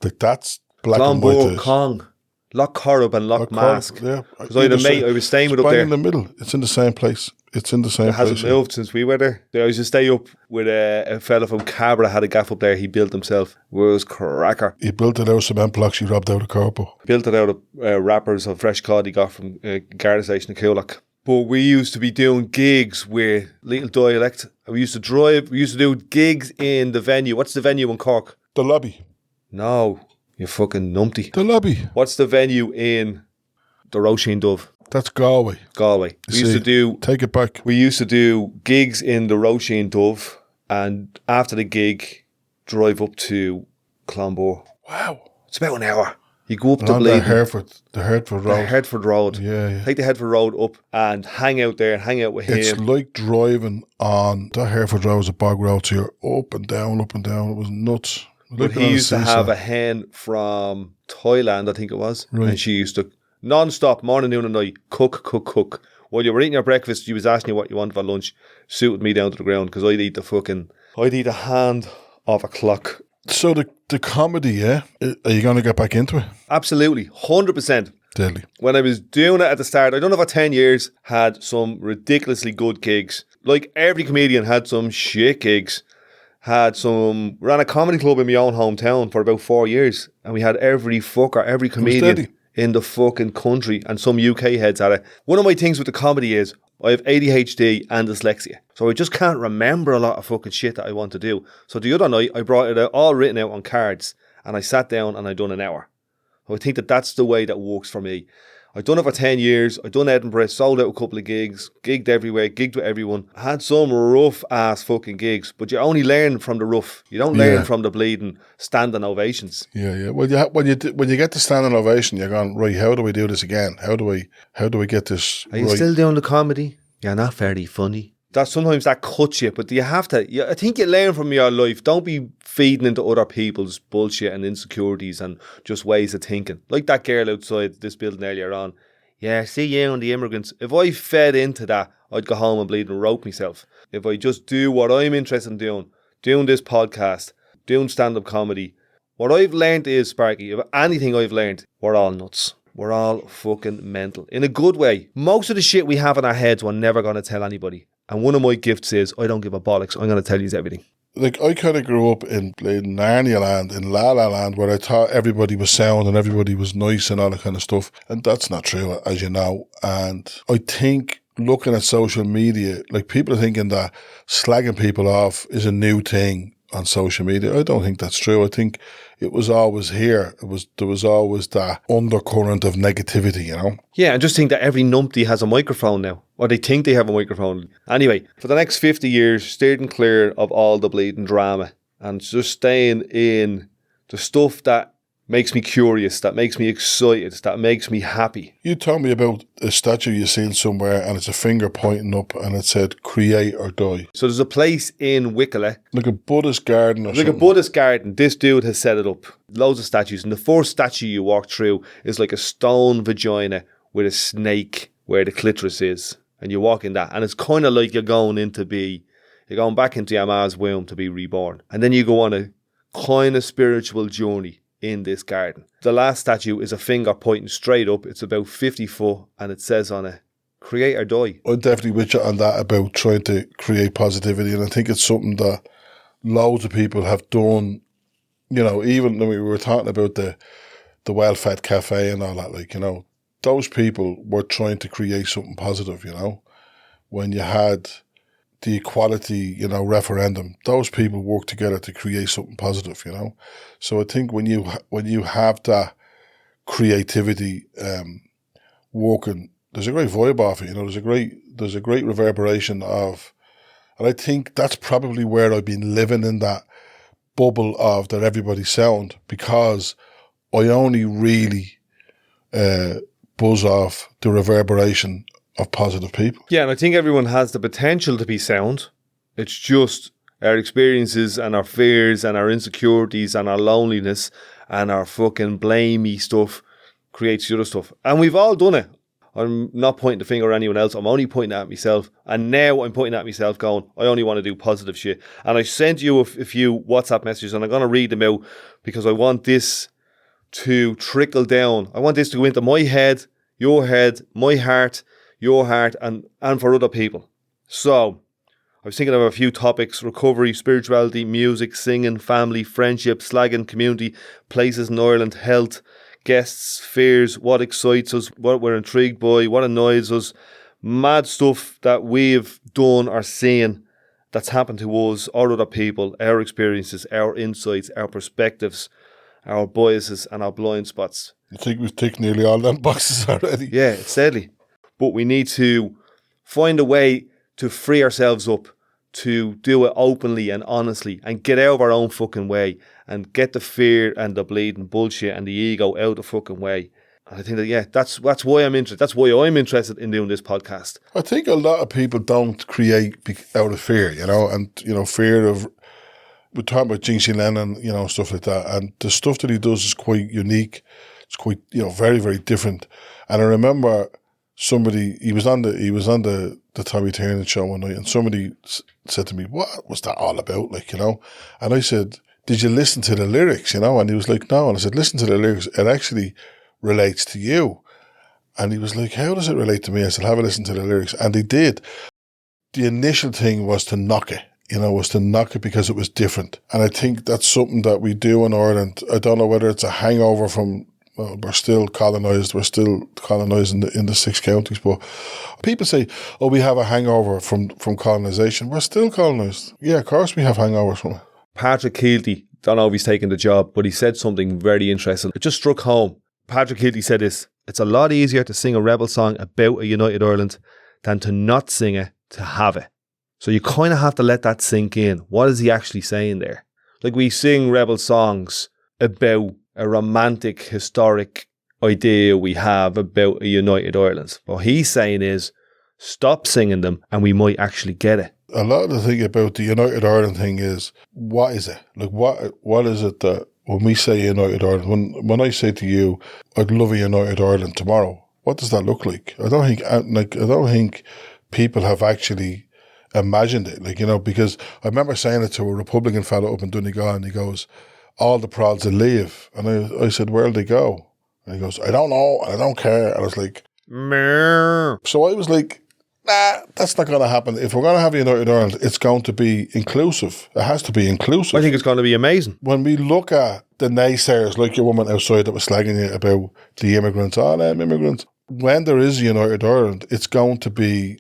Speaker 3: Like that's black and white.
Speaker 2: Clonbore, Kong, Loch Corrib and Loch Mask.
Speaker 3: Yeah.
Speaker 2: Because I had a mate I was staying with up there.
Speaker 3: in the middle. It's in the same place. It
Speaker 2: hasn't moved since we were there. I used to stay up with a fella from Cabra, had a gaff up there. He built himself. It was cracker.
Speaker 3: He built it out of cement blocks he robbed out of Corpo.
Speaker 2: Built it out of wrappers of fresh cod he got from Garda Station in Coolock. But we used to be doing gigs with little dialect. We used to do gigs in the venue. What's the venue in Cork?
Speaker 3: The Lobby.
Speaker 2: No, you fucking numpty.
Speaker 3: The Lobby.
Speaker 2: What's the venue in the Roisin Dove?
Speaker 3: That's Galway.
Speaker 2: Galway.
Speaker 3: Take it back.
Speaker 2: We used to do gigs in the Roisin Dove, and after the gig, drive up to Clonbore.
Speaker 3: Wow.
Speaker 2: It's about an hour. You go up to
Speaker 3: the Hereford Road.
Speaker 2: The Hereford Road.
Speaker 3: Yeah.
Speaker 2: Take the Hereford Road up and hang out there and hang out with him.
Speaker 3: It's like driving on the Hereford Road was a bog road, so you're up and down. It was nuts.
Speaker 2: But he used to have a hen from Thailand, I think it was.
Speaker 3: Right.
Speaker 2: And she used to non-stop, morning, noon and night, cook. While you were eating your breakfast, she was asking you what you wanted for lunch. Suited me down to the ground because I'd eat a hand of a clock.
Speaker 3: So the comedy, yeah? Are you going to get back into it?
Speaker 2: Absolutely. 100%.
Speaker 3: Deadly.
Speaker 2: When I was doing it at the start, I done it for 10 years, had some ridiculously good gigs. Like every comedian had some shit gigs. Ran a comedy club in my own hometown for about 4 years. And we had every comedian in the fucking country and some UK heads at it. One of my things with the comedy is I have ADHD and dyslexia. So I just can't remember a lot of fucking shit that I want to do. So the other night, I brought it out, all written out on cards, and I sat down and I done an hour. So I think that's the way that works for me. I've done it for 10 years. I've done Edinburgh, sold out a couple of gigs, gigged everywhere, gigged with everyone. I had some rough ass fucking gigs, but you only learn from the rough. You don't learn from the bleeding standing ovations.
Speaker 3: Yeah. Well, when you get the standing ovation, you're going, right, how do we do this again? How do we get this
Speaker 2: Are you still doing the comedy? You're not very funny. Sometimes that cuts you, but you have to. I think you learn from your life. Don't be feeding into other people's bullshit and insecurities and just ways of thinking. Like that girl outside this building earlier on. Yeah, see you and the immigrants. If I fed into that, I'd go home and bleed and rope myself. If I just do what I'm interested in doing this podcast, doing stand-up comedy, what I've learned is, Sparky, if anything I've learned, we're all nuts. We're all fucking mental. In a good way. Most of the shit we have in our heads, we're never going to tell anybody. And one of my gifts is, I don't give a bollocks. I'm going to tell you everything.
Speaker 3: Like, I kind of grew up in Narnia land, in La La Land, where I thought everybody was sound and everybody was nice and all that kind of stuff. And that's not true, as you know. And I think looking at social media, like people are thinking that slagging people off is a new thing on social media. I don't think that's true. I think it was always here. There was always that undercurrent of negativity, you know?
Speaker 2: Yeah, and just think that every numpty has a microphone now. Or they think they have a microphone. Anyway, for the next 50 years, steered and clear of all the bleeding drama. And just staying in the stuff that makes me curious, that makes me excited, that makes me happy.
Speaker 3: You told me about a statue you seen somewhere and it's a finger pointing up and it said, create or die.
Speaker 2: So there's a place in Wicklow.
Speaker 3: Like a Buddhist garden or something.
Speaker 2: Like a Buddhist garden. This dude has set it up. Loads of statues. And the first statue you walk through is like a stone vagina with a snake where the clitoris is. And you walk in that. And it's kind of like you're going back into your ma's womb to be reborn. And then you go on a kind of spiritual journey in this garden. The last statue is a finger pointing straight up. It's about 50 foot and it says on it, create or die.
Speaker 3: I'm definitely with you on that about trying to create positivity, and I think it's something that loads of people have done, you know, even when we were talking about the well-fed cafe and all that, like, you know, those people were trying to create something positive, you know. When you had the equality, you know, referendum, those people work together to create something positive, you know. So I think when you have that creativity working, there's a great vibe off it, you know. There's a great reverberation of, and I think that's probably where I've been living in that bubble of that everybody sound, because I only really buzz off the reverberation of positive people.
Speaker 2: Yeah, and I think everyone has the potential to be sound. It's just our experiences and our fears and our insecurities and our loneliness and our fucking blamey stuff creates the other stuff. And we've all done it. I'm not pointing the finger at anyone else. I'm only pointing at myself. And now I'm pointing at myself going, I only want to do positive shit. And I sent you a few WhatsApp messages and I'm going to read them out because I want this to trickle down. I want this to go into my head, my heart, your heart, and for other people. So, I was thinking of a few topics: recovery, spirituality, music, singing, family, friendship, slagging, community, places in Ireland, health, guests, fears, what excites us, what we're intrigued by, what annoys us, mad stuff that we've done or seen that's happened to us or other people, our experiences, our insights, our perspectives, our biases and our blind spots.
Speaker 3: I think we've ticked nearly all them boxes already.
Speaker 2: Yeah, it's deadly. But we need to find a way to free ourselves up, to do it openly and honestly and get out of our own fucking way and get the fear and the bleeding bullshit and the ego out of the fucking way. And I think that, yeah, that's why I'm interested. That's why I'm interested in doing this podcast.
Speaker 3: I think a lot of people don't create out of fear, you know, and, you know, fear of, we're talking about Jinxie Lennon, you know, stuff like that. And the stuff that he does is quite unique. It's quite, you know, very, very different. And I remember he was on the Tommy Tiernan show one night, and somebody said to me, what was that all about, like, you know? And I said, did you listen to the lyrics, you know? And he was like, no. And I said, listen to the lyrics. It actually relates to you. And he was like, how does it relate to me? I said, have a listen to the lyrics. And he did. The initial thing was to knock it, you know, because it was different. And I think that's something that we do in Ireland. I don't know whether it's a hangover from, well, we're still colonised. We're still colonised in the 6 counties. But people say, oh, we have a hangover from colonisation. We're still colonised. Yeah, of course we have hangovers from it.
Speaker 2: Patrick Keelty, don't know if he's taken the job, but he said something very interesting. It just struck home. Patrick Keelty said this: it's a lot easier to sing a rebel song about a united Ireland than to not sing it, to have it. So you kind of have to let that sink in. What is he actually saying there? Like, we sing rebel songs about a romantic, historic idea we have about a united Ireland. What he's saying is, stop singing them and we might actually get it.
Speaker 3: A lot of the thing about the United Ireland thing is, what is it? Like, what is it that when we say United Ireland, when I say to you, I'd love a United Ireland tomorrow, what does that look like? I don't think people have actually imagined it, like, you know, because I remember saying it to a Republican fellow up in Donegal, and he goes, all the prods will leave. And I said, where'll they go? And he goes, I don't know, I don't care. And I was like, meh. So I was like, nah, that's not going to happen. If we're going to have United Ireland, it's going to be inclusive. It has to be inclusive.
Speaker 2: I think it's going to be amazing.
Speaker 3: When we look at the naysayers, like your woman outside that was slagging you about the immigrants, all them immigrants, when there is a United Ireland, it's going to be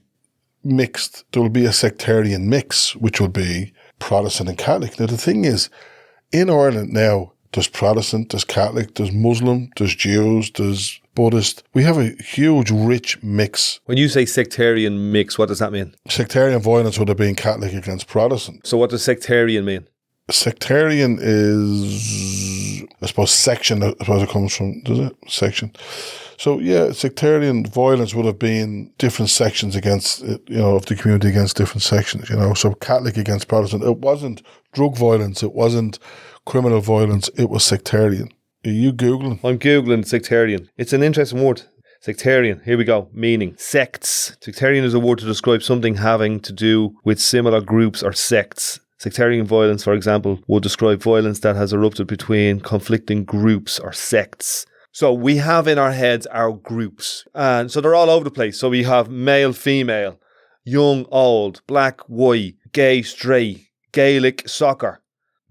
Speaker 3: mixed. There will be a sectarian mix, which will be Protestant and Catholic. Now, the thing is, in Ireland now, there's Protestant, there's Catholic, there's Muslim, there's Jews, there's Buddhist. We have a huge, rich mix.
Speaker 2: When you say sectarian mix, what does that mean?
Speaker 3: Sectarian violence would have been Catholic against Protestant.
Speaker 2: So what does sectarian mean?
Speaker 3: Sectarian is, I suppose, section. I suppose it comes from, does it? Section. So, yeah, sectarian violence would have been different sections against, of the community against different sections, So Catholic against Protestant. It wasn't drug violence. It wasn't criminal violence. It was sectarian. Are you Googling?
Speaker 2: I'm Googling sectarian. It's an interesting word. Sectarian. Here we go. Meaning. Sects. Sectarian is a word to describe something having to do with similar groups or sects. Sectarian violence, for example, would describe violence that has erupted between conflicting groups or sects. So we have in our heads our groups. And so they're all over the place. So we have male, female, young, old, black, white, gay, straight, Gaelic, soccer,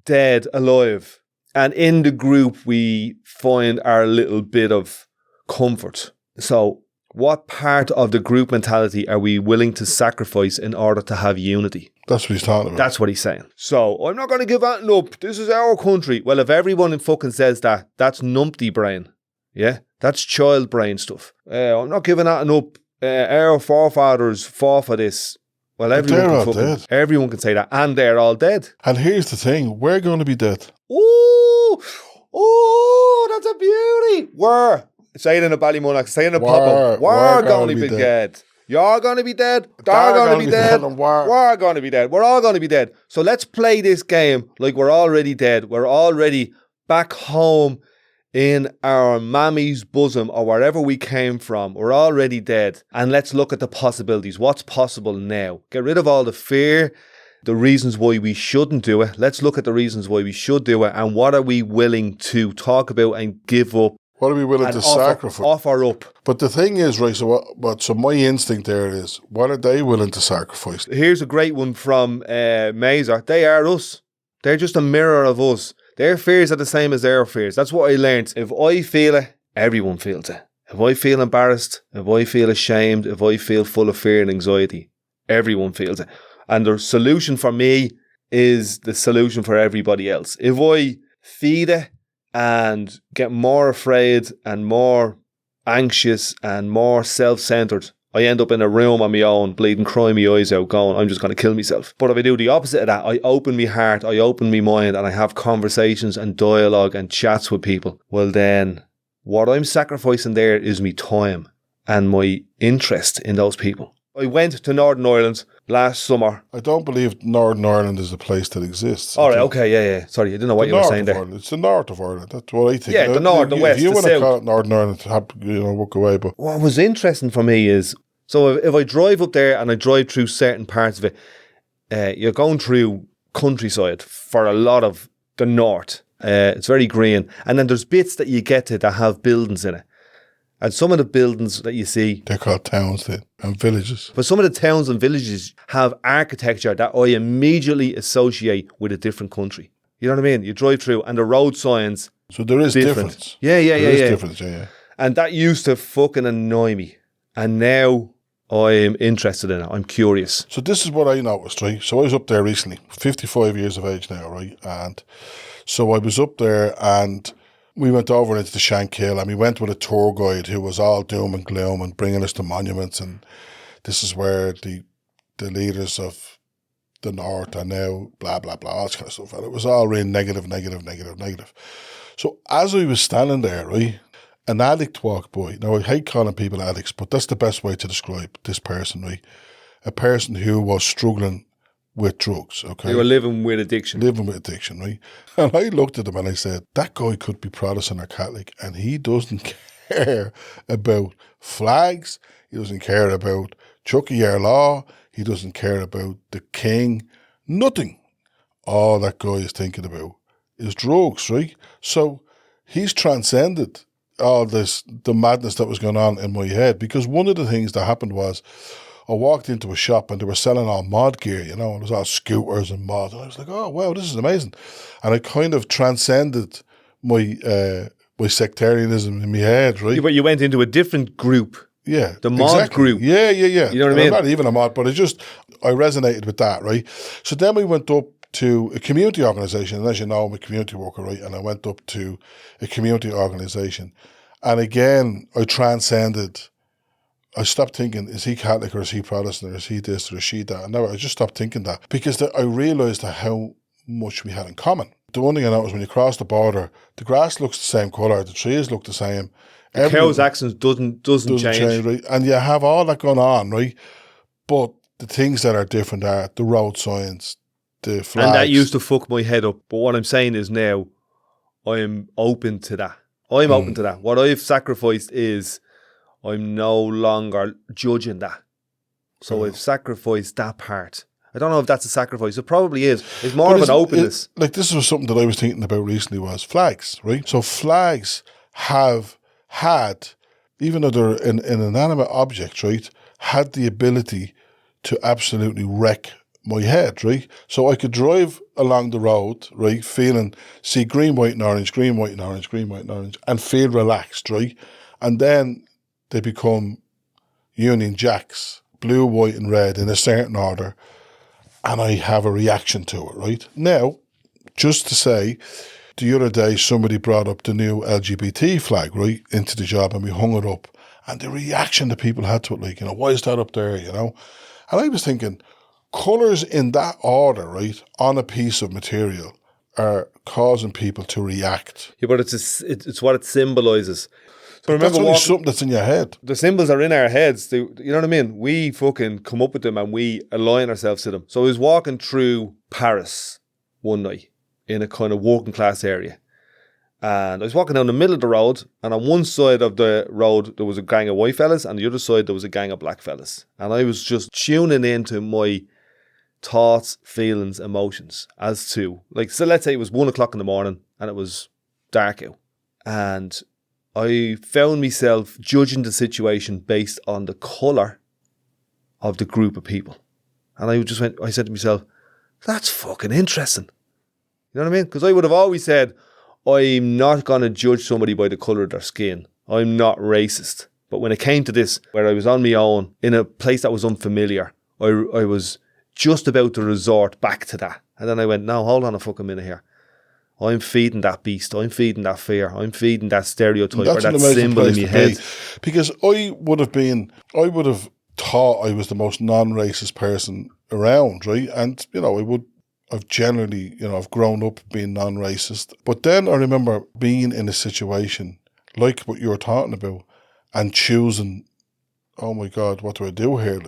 Speaker 2: dead, alive. And in the group, we find our little bit of comfort. So what part of the group mentality are we willing to sacrifice in order to have unity?
Speaker 3: That's what he's talking about.
Speaker 2: That's what he's saying. So, I'm not going to give that up. This is our country. Well, if everyone in fucking says that, that's numpty brain. Yeah? That's child brain stuff. I'm not giving that up. Our forefathers fought for this. Well, everyone can say that. And they're all dead.
Speaker 3: And here's the thing. We're going to be dead.
Speaker 2: Ooh! That's a beauty. Say it in a Ballymun, say it in a pop-up. We're going to be dead. You're going to be dead. They're going to be dead. We're going to be dead. We're all going to be dead. So let's play this game like we're already dead. We're already back home in our mammy's bosom or wherever we came from. We're already dead. And let's look at the possibilities. What's possible now? Get rid of all the fear, the reasons why we shouldn't do it. Let's look at the reasons why we should do it. And what are we willing to talk about and give up?
Speaker 3: What are we willing to sacrifice?
Speaker 2: Offer up.
Speaker 3: But the thing is, right, so my instinct there is, what are they willing to sacrifice?
Speaker 2: Here's a great one from Mazer. They are us. They're just a mirror of us. Their fears are the same as our fears. That's what I learned. If I feel it, everyone feels it. If I feel embarrassed, if I feel ashamed, if I feel full of fear and anxiety, everyone feels it. And the solution for me is the solution for everybody else. If I feed it, and get more afraid and more anxious and more self-centered, I end up in a room on my own, bleeding, crying my eyes out, going, I'm just going to kill myself. But if I do the opposite of that, I open my heart, I open my mind, and I have conversations and dialogue and chats with people, well then, what I'm sacrificing there is my time and my interest in those people. I went to Northern Ireland last summer.
Speaker 3: I don't believe Northern Ireland is a place that exists.
Speaker 2: All right, okay, yeah. Sorry, I didn't know what you were saying there.
Speaker 3: Ireland. It's the north of Ireland. That's what I think.
Speaker 2: Yeah, the north, the west,
Speaker 3: if you
Speaker 2: the
Speaker 3: want to
Speaker 2: south.
Speaker 3: call it Northern Ireland, walk away. But
Speaker 2: what was interesting for me is, so if I drive up there and I drive through certain parts of it, you're going through countryside for a lot of the north. It's very green. And then there's bits that you get to that have buildings in it. And some of the buildings that you see,
Speaker 3: they're called towns then, and villages.
Speaker 2: But some of the towns and villages have architecture that I immediately associate with a different country. You know what I mean? You drive through and the road signs.
Speaker 3: So there is difference.
Speaker 2: Yeah.
Speaker 3: There is difference, yeah.
Speaker 2: And that used to fucking annoy me. And now I'm interested in it. I'm curious.
Speaker 3: So this is what I noticed, right? So I was up there recently, 55 years of age now, right? And so I was up there and we went over into the Shankill and we went with a tour guide who was all doom and gloom and bringing us to monuments, and this is where the leaders of the North are now, blah, blah, blah, all this kind of stuff. And it was all really negative. So as I was standing there, right, an addict walked by. Now, I hate calling people addicts, but that's the best way to describe this person, right? A person who was struggling with drugs, okay?
Speaker 2: They were living with addiction.
Speaker 3: Right? And I looked at him and I said, that guy could be Protestant or Catholic and he doesn't care about flags, he doesn't care about Chucky or law, he doesn't care about the king, nothing. All that guy is thinking about is drugs, right? So he's transcended all this, the madness that was going on in my head, because one of the things that happened was I walked into a shop and they were selling all mod gear, and it was all scooters and mod. And I was like, oh, wow, this is amazing. And I kind of transcended my my sectarianism in my head, right?
Speaker 2: But you went into a different group
Speaker 3: Yeah.
Speaker 2: The mod grew.
Speaker 3: Yeah.
Speaker 2: You know what I mean?
Speaker 3: Not even a mod, but I resonated with that, right? So then we went up to a community organisation, and as you know, I'm a community worker, right? And I went up to a community organisation, and again, I transcended. I stopped thinking, is he Catholic or is he Protestant or is he this or is she that? And no, I just stopped thinking that because I realised how much we had in common. The one thing I noticed when you cross the border, the grass looks the same colour, the trees look the same.
Speaker 2: The cow's accent doesn't change.
Speaker 3: Right? And you have all that going on, right? But the things that are different are the road signs, the flags.
Speaker 2: And that used to fuck my head up. But what I'm saying is now, I'm open to that. I'm open to that. What I've sacrificed is I'm no longer judging that. So I've sacrificed that part. I don't know if that's a sacrifice. It probably is. It's more of an openness.
Speaker 3: This was something that I was thinking about recently was flags, right? So flags have had, even though they're an inanimate object, right, had the ability to absolutely wreck my head, right? So I could drive along the road, right, see green, white and orange, green, white and orange, green, white and orange, and feel relaxed, right? And then they become Union Jacks, blue, white and red in a certain order, and I have a reaction to it, right? Now, just to say, the other day somebody brought up the new LGBT flag, right, into the job, and we hung it up, and the reaction that people had to it, like, why is that up there, And I was thinking, colours in that order, right, on a piece of material are causing people to react.
Speaker 2: Yeah, but it's what it symbolises. So
Speaker 3: remember, that's only something that's in your head.
Speaker 2: The symbols are in our heads. You know what I mean? We fucking come up with them and we align ourselves to them. So I was walking through Paris one night in a kind of working class area. And I was walking down the middle of the road, and on one side of the road there was a gang of white fellas, and the other side there was a gang of black fellas. And I was just tuning into my thoughts, feelings, emotions as to, like, so let's say it was 1 o'clock in the morning and it was dark out. And I found myself judging the situation based on the colour of the group of people. And I said to myself, that's fucking interesting. You know what I mean? Because I would have always said, I'm not going to judge somebody by the colour of their skin. I'm not racist. But when it came to this, where I was on my own, in a place that was unfamiliar, I was just about to resort back to that. And then I went, no, hold on a fucking minute here. I'm feeding that beast. I'm feeding that fear. I'm feeding that stereotype or that symbol in my head.
Speaker 3: Because I would have thought I was the most non-racist person around, right? And, I've generally, I've grown up being non-racist. But then I remember being in a situation like what you were talking about and choosing, oh my God, what do I do here?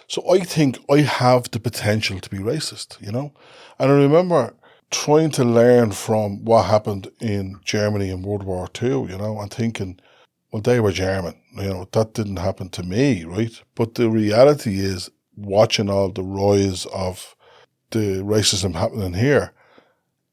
Speaker 3: So I think I have the potential to be racist, And I remember trying to learn from what happened in Germany in World War II, and thinking, well, they were German, that didn't happen to me, right? But the reality is, watching all the rise of the racism happening here,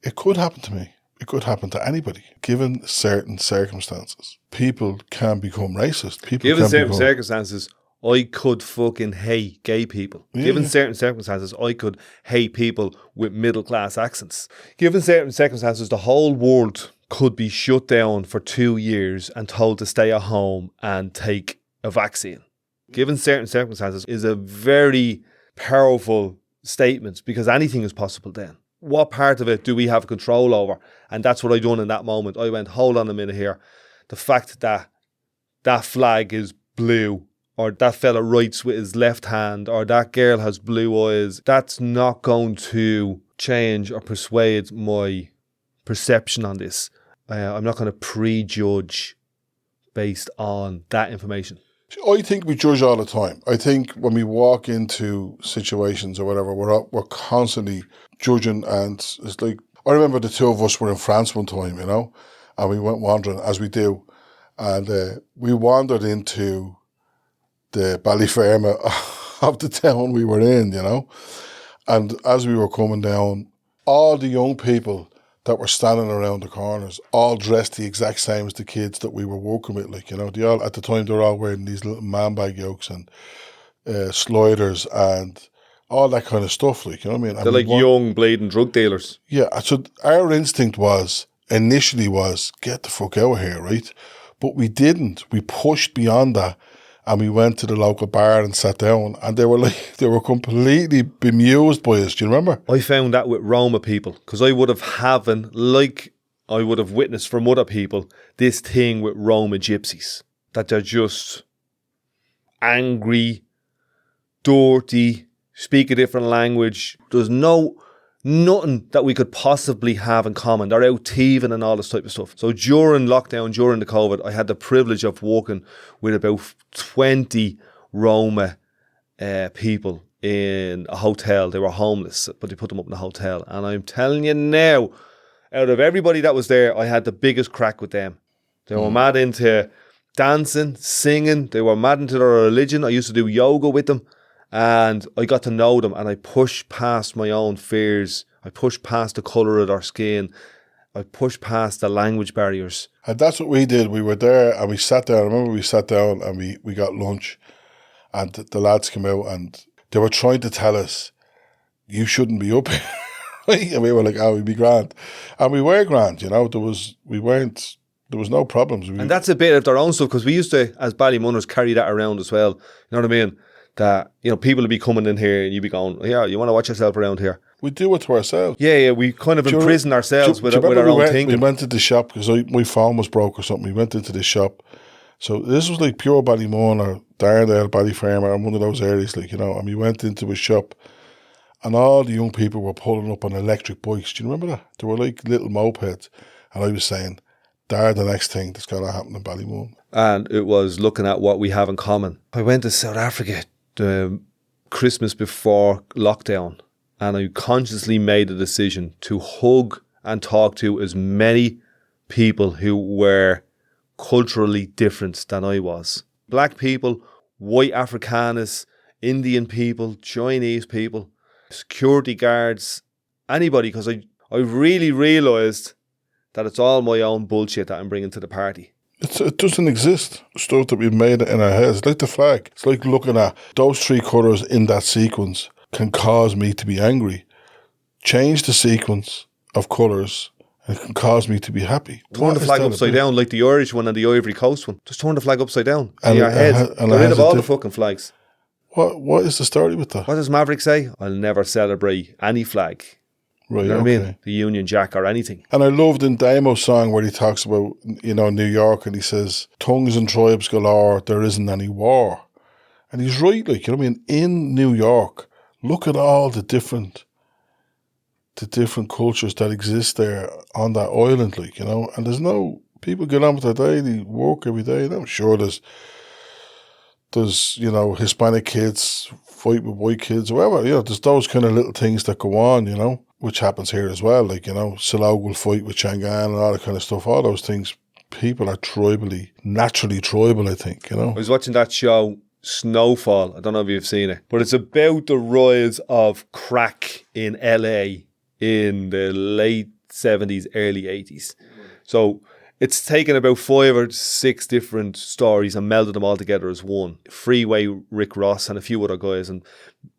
Speaker 3: it could happen to me. It could happen to anybody, given certain circumstances. People can become racist.
Speaker 2: Given certain circumstances, I could fucking hate gay people. Yeah. Given certain circumstances, I could hate people with middle-class accents. Given certain circumstances, the whole world could be shut down for 2 years and told to stay at home and take a vaccine. Given certain circumstances is a very powerful statement, because anything is possible then. What part of it do we have control over? And that's what I done in that moment. I went, hold on a minute here. The fact that that flag is blue, or that fella writes with his left hand, or that girl has blue eyes, that's not going to change or persuade my perception on this. I'm not going to prejudge based on that information.
Speaker 3: I think we judge all the time. I think when we walk into situations or whatever, we're constantly judging, and it's like, I remember the two of us were in France one time, and we went wandering, as we do, and we wandered into the Ballyferma of the town we were in, and as we were coming down, all the young people that were standing around the corners all dressed the exact same as the kids that we were working with, they all, at the time, they were all wearing these little man bag yokes and sliders and all that kind of stuff, you know what I mean?
Speaker 2: They're like young bleeding drug dealers.
Speaker 3: Yeah, so our instinct initially was, get the fuck out of here, right? But we didn't. We pushed beyond that, And we went to the local bar and sat down, and they were completely bemused by us. Do you remember?
Speaker 2: I found that with Roma people, because I would have witnessed from other people this thing with Roma gypsies, that they're just angry, dirty, speak a different language. There's nothing that we could possibly have in common. They're out thieving and all this type of stuff. So during lockdown, during the COVID, I had the privilege of working with about 20 Roma people in a hotel. They were homeless, but they put them up in a hotel. And I'm telling you now, out of everybody that was there, I had the biggest crack with them. They were mad into dancing, singing. They were mad into their religion. I used to do yoga with them. And I got to know them, and I pushed past my own fears. I pushed past the colour of their skin. I pushed past the language barriers.
Speaker 3: And that's what we did. We were there and we sat down. I remember we sat down and we got lunch, and the lads came out and they were trying to tell us, you shouldn't be up here. And we were like, oh, we'd be grand. And we were grand, you know. There was no problems.
Speaker 2: And that's a bit of their own stuff, because we used to, as Ballymunners, carry that around as well. You know what I mean? That, you know, people would be coming in here and you'd be going, yeah, you want to watch yourself around here.
Speaker 3: We do it to ourselves.
Speaker 2: Yeah, we kind of imprison ourselves with our own thinking.
Speaker 3: We went to the shop because my phone was broke or something. We went into the shop. So this was like pure Ballymun or Darndale, Ballyfermot, or one of those areas, like, you know. And we went into a shop and all the young people were pulling up on electric bikes. Do you remember that? They were like little mopeds. And I was saying, they're the next thing that's going to happen in Ballymun.
Speaker 2: And it was looking at what we have in common. I went to South Africa the Christmas before lockdown, and I consciously made a decision to hug and talk to as many people who were culturally different than I was. Black people, white Afrikaners, Indian people, Chinese people, security guards, anybody, because I really realised that it's all my own bullshit that I'm bringing to the party.
Speaker 3: It doesn't exist. Stuff that we've made in our heads. It's like the flag. It's like looking at those three colours in that sequence can cause me to be angry. Change the sequence of colours and it can cause me to be happy.
Speaker 2: Turn the flag upside down, like the Irish one and the Ivory Coast one. Just turn the flag upside down in your head. Get rid of all the fucking flags.
Speaker 3: What is the story with that?
Speaker 2: What does Maverick say? I'll never celebrate any flag.
Speaker 3: Right,
Speaker 2: you know what I mean? The Union Jack or anything.
Speaker 3: And I loved in Damo's song where he talks about, you know, New York, and he says, tongues and tribes galore, there isn't any war. And he's right, like, you know what I mean? In New York, look at all the different cultures that exist there on that island, like, you know, and there's no, people get on with their day, they work every day, and I'm sure there's, you know, Hispanic kids fight with white kids, or whatever, you know, there's those kind of little things that go on, you know, which happens here as well, like, you know, Silog will fight with Shangaan and all that kind of stuff, all those things. People are naturally tribal, I think, you know. I
Speaker 2: was watching that show, Snowfall, I don't know if you've seen it, but it's about the rise of crack in LA in the late 70s, early 80s. So it's taken about 5 or 6 different stories and melded them all together as one. Freeway, Rick Ross and a few other guys, and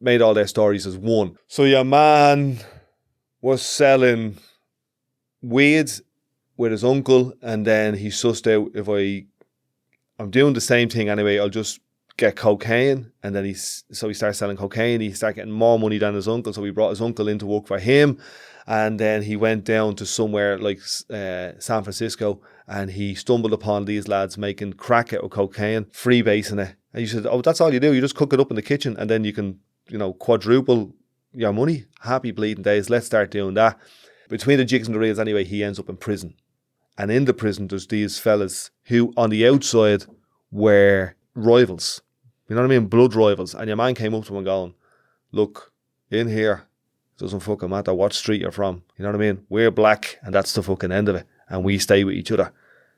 Speaker 2: made all their stories as one. So your man was selling weed with his uncle, and then he sussed out, if I'm doing the same thing anyway, I'll just get cocaine. And then he started selling cocaine. He started getting more money than his uncle, so he brought his uncle in to work for him. And then he went down to somewhere like San Francisco, and he stumbled upon these lads making crack out of cocaine, freebasing it. And he said, oh, that's all you do. You just cook it up in the kitchen, and then you can, you know, quadruple your money. Happy bleeding days. Let's start doing that. Between the jigs and the reels, anyway, he ends up in prison. And in the prison, there's these fellas who, on the outside, were rivals. You know what I mean? Blood rivals. And your man came up to him and going, look, in here, it doesn't fucking matter what street you're from. You know what I mean? We're black, and that's the fucking end of it. And we stay with each other.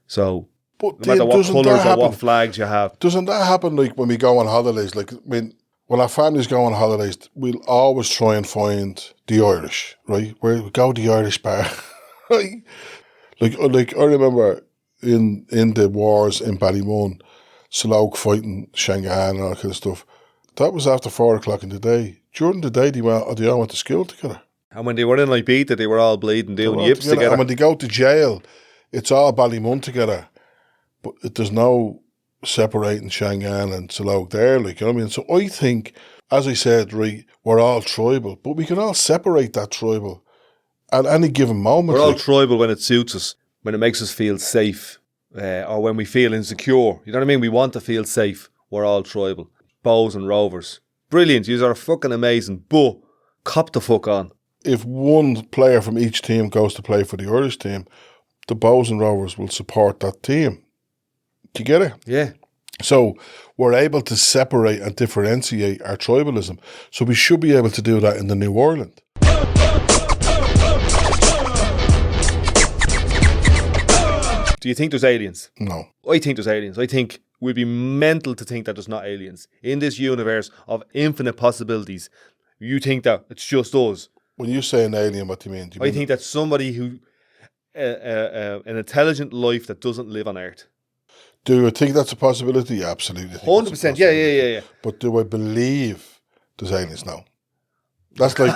Speaker 2: So,
Speaker 3: but
Speaker 2: no matter what colours or what flags you have.
Speaker 3: Doesn't that happen, like, when we go on holidays? Like, I mean, when our families go on holidays, we'll always try and find the Irish, right? Where we go to the Irish bar, right? Like I remember in the wars in Ballymun, Silog fighting Shangaan and all that kind of stuff. That was after 4 o'clock in the day. During the day, they all went to school together.
Speaker 2: And when they were in like Beta, they were all bleeding, doing yips together.
Speaker 3: And when they go to jail, it's all Ballymun together. But there's no separating Shangaan and Salog there, like, you know what I mean? So I think, as I said, right, we're all tribal, but we can all separate that tribal at any given moment.
Speaker 2: We're all tribal when it suits us, when it makes us feel safe, or when we feel insecure. You know what I mean? We want to feel safe. We're all tribal. Bows and Rovers. Brilliant. You are fucking amazing. But cop the fuck on.
Speaker 3: If one player from each team goes to play for the Irish team, the Bows and Rovers will support that team. Do you get it?
Speaker 2: Yeah.
Speaker 3: So we're able to separate and differentiate our tribalism. So we should be able to do that in the New Ireland.
Speaker 2: Do you think there's aliens?
Speaker 3: No.
Speaker 2: I think there's aliens. I think we'd be mental to think that there's not aliens. In this universe of infinite possibilities, you think that it's just us.
Speaker 3: When you say an alien, what do you mean?
Speaker 2: I think that's somebody who, an intelligent life that doesn't live on Earth.
Speaker 3: Do you think that's a possibility? Absolutely.
Speaker 2: 100%. Yeah.
Speaker 3: But do I believe there's aliens? No. That's like...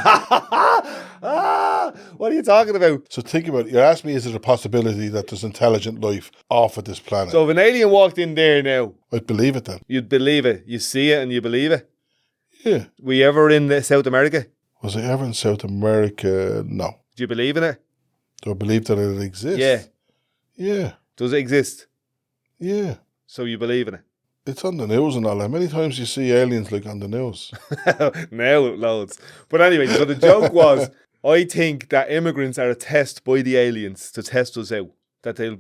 Speaker 2: What are you talking about?
Speaker 3: So think about it. You asked me, is it a possibility that there's intelligent life off of this planet?
Speaker 2: So if an alien walked in there now...
Speaker 3: I'd believe it then.
Speaker 2: You'd believe it. You see it and you believe it?
Speaker 3: Yeah.
Speaker 2: Were you ever in South America?
Speaker 3: Was I ever in South America? No.
Speaker 2: Do you believe in it?
Speaker 3: Do I believe that it exists?
Speaker 2: Yeah.
Speaker 3: Yeah.
Speaker 2: Does it exist?
Speaker 3: Yeah.
Speaker 2: So you believe in it?
Speaker 3: It's on the news and all. How many times you see aliens like on the news?
Speaker 2: Now loads. But anyway, so the joke was, I think that immigrants are a test by the aliens to test us out. That they'll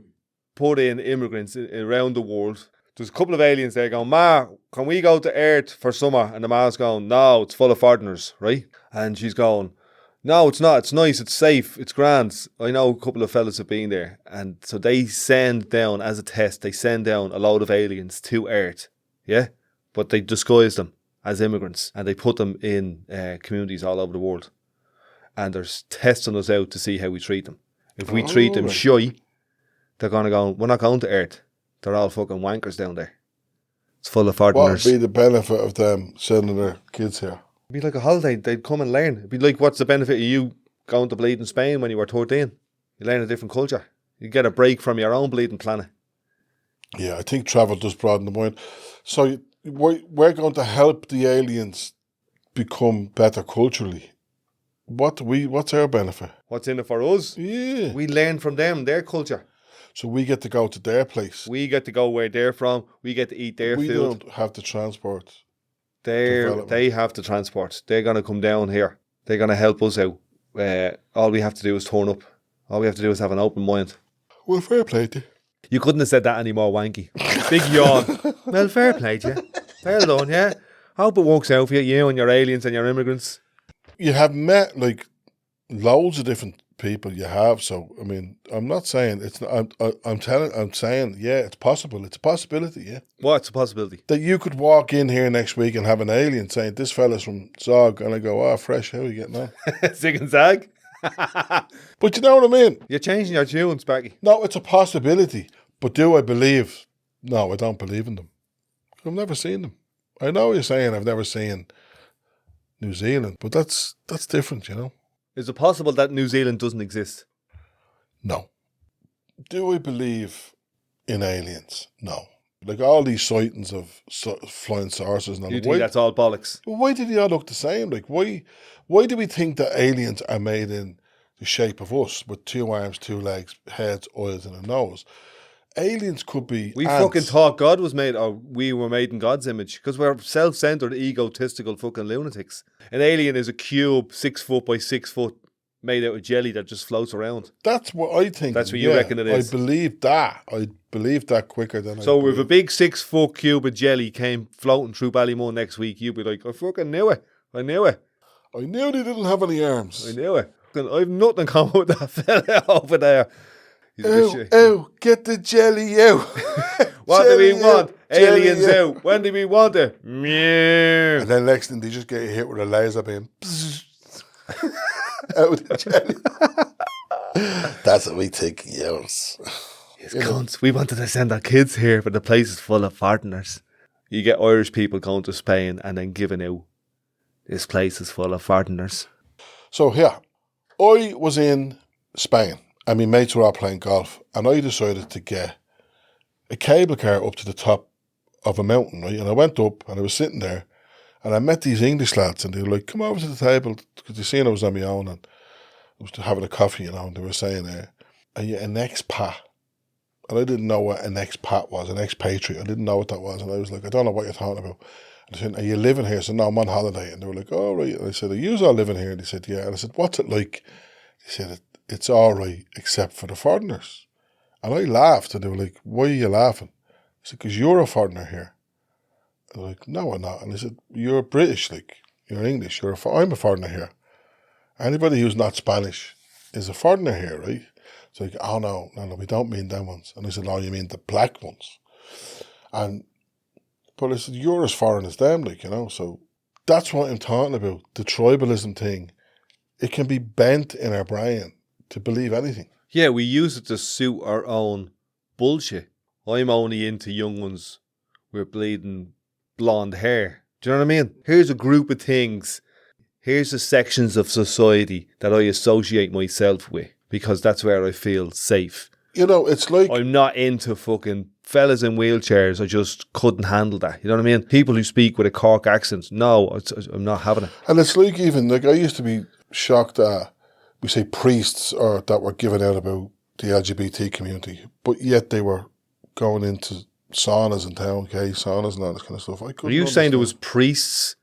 Speaker 2: put in immigrants around the world. There's a couple of aliens there going, Ma, can we go to Earth for summer? And the ma's going, no, it's full of foreigners, right? And she's going, no, it's not. It's nice. It's safe. It's grand. I know a couple of fellas have been there. And so they send down, as a test, they send down a load of aliens to Earth. Yeah? But they disguise them as immigrants. And they put them in communities all over the world. And they're testing us out to see how we treat them. If we treat them shy, they're going to go, we're not going to Earth. They're all fucking wankers down there. It's full of foreigners.
Speaker 3: What would be the benefit of them sending their kids here?
Speaker 2: It'd be like a holiday. They'd come and learn. It'd be like, what's the benefit of you going to bleed in Spain when you were 13? You learn a different culture. You get a break from your own bleeding planet.
Speaker 3: Yeah, I think travel does broaden the mind. So we're going to help the aliens become better culturally. What's our benefit?
Speaker 2: What's in it for us?
Speaker 3: Yeah.
Speaker 2: We learn from them, their culture.
Speaker 3: So we get to go to their place.
Speaker 2: We get to go where they're from. We get to eat their food.
Speaker 3: We don't have to transport.
Speaker 2: They have to transport. They're going to come down here. They're going to help us out. All we have to do is turn up. All we have to do is have an open mind.
Speaker 3: Well, fair play to you.
Speaker 2: You couldn't have said that any more wanky. Big yawn. Well, fair play to you. Fair done, yeah. Hope it works out for you and your aliens and your immigrants.
Speaker 3: You have met like loads of different people. You have, so I mean, I'm not saying it's not. I'm saying, yeah, it's possible. It's a possibility. Yeah.
Speaker 2: What's a possibility?
Speaker 3: That you could walk in here next week and have an alien saying, "This fella's from Zog," and I go, "Oh, fresh. How are you getting on?"
Speaker 2: Zig and Zag.
Speaker 3: But you know what I mean?
Speaker 2: You're changing your tune, Sparky.
Speaker 3: No, it's a possibility. But do I believe? No, I don't believe in them. I've never seen them. I know you're saying I've never seen New Zealand, but that's different, you know.
Speaker 2: Is it possible that New Zealand doesn't exist?
Speaker 3: No. Do I believe in aliens? No. Like all these sightings of flying saucers and all.
Speaker 2: You think that's all bollocks?
Speaker 3: Why did they all look the same? Like why do we think that aliens are made in the shape of us with 2 arms, 2 legs, heads, eyes, and a nose? Aliens could be
Speaker 2: We
Speaker 3: ants.
Speaker 2: fucking thought God was made, or we were made in God's image, because we're self-centered, egotistical fucking lunatics. An alien is a cube 6 foot by 6 foot made out of jelly that just floats around.
Speaker 3: That's what I think.
Speaker 2: That's what you reckon it is.
Speaker 3: I believe that. I believe that quicker than
Speaker 2: So if a big 6 foot cube of jelly came floating through Ballymun next week, you'd be like, I fucking knew it. I knew it.
Speaker 3: I knew they didn't have any arms.
Speaker 2: I knew it. I've nothing in common with that fella over there.
Speaker 3: Oh, get the jelly out.
Speaker 2: What do we
Speaker 3: Jelly
Speaker 2: want?
Speaker 3: out,
Speaker 2: Aliens
Speaker 3: jelly
Speaker 2: out. When do we want it? Meow.
Speaker 3: And then next thing they just get hit with a laser beam. Out of the jelly. That's what we think, yes.
Speaker 2: Yes, cunts. We wanted to send our kids here, but the place is full of foreigners. You get Irish people going to Spain and then giving out, this place is full of foreigners.
Speaker 3: So here, I was in Spain and my mates were all playing golf and I decided to get a cable car up to the top of a mountain, right? And I went up and I was sitting there and I met these English lads and they were like, come over to the table, because they seen I was on my own and I was having a coffee, you know, and they were saying, are you an expat? And I didn't know what an expat was, an expatriate. I didn't know what that was. And I was like, I don't know what you're talking about. And I said, are you living here? I said, no, I'm on holiday. And they were like, oh, right. And I said, are you all living here? And they said, yeah. And I said, what's it like? They said, it's all right, except for the foreigners. And I laughed. And they were like, why are you laughing? I said, because you're a foreigner here. And they're like, no, I'm not. And I said, you're British, like, you're English. I'm a foreigner here. Anybody who's not Spanish is a foreigner here, right? It's like, oh, no, we don't mean them ones. And I said, no, you mean the black ones. But I said, you're as foreign as them, like, you know. So that's what I'm talking about, the tribalism thing. It can be bent in our brain to believe anything.
Speaker 2: Yeah, we use it to suit our own bullshit. I'm only into young ones with bleeding blonde hair. Do you know what I mean? Here's a group of things. Here's the sections of society that I associate myself with, because that's where I feel safe.
Speaker 3: You know, it's like...
Speaker 2: I'm not into fucking fellas in wheelchairs. I just couldn't handle that. You know what I mean? People who speak with a Cork accent. No, I'm not having it.
Speaker 3: And it's like even, like I used to be shocked at, we say priests or that were giving out about the LGBT community, but yet they were going into saunas in town, gay saunas and all this kind of stuff.
Speaker 2: Are you saying there was priests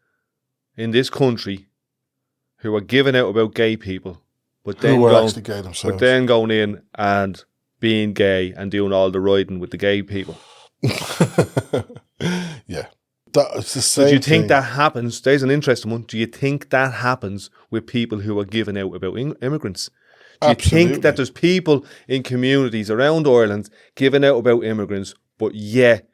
Speaker 2: in this country who were giving out about gay people, but then
Speaker 3: actually gay themselves,
Speaker 2: but then going in and being gay and doing all the riding with the gay people?
Speaker 3: Yeah. It's the same.
Speaker 2: Do you think that happens? There's an interesting one. Do you think that happens with people who are giving out about immigrants? Do you think that there's people in communities around Ireland giving out about immigrants, but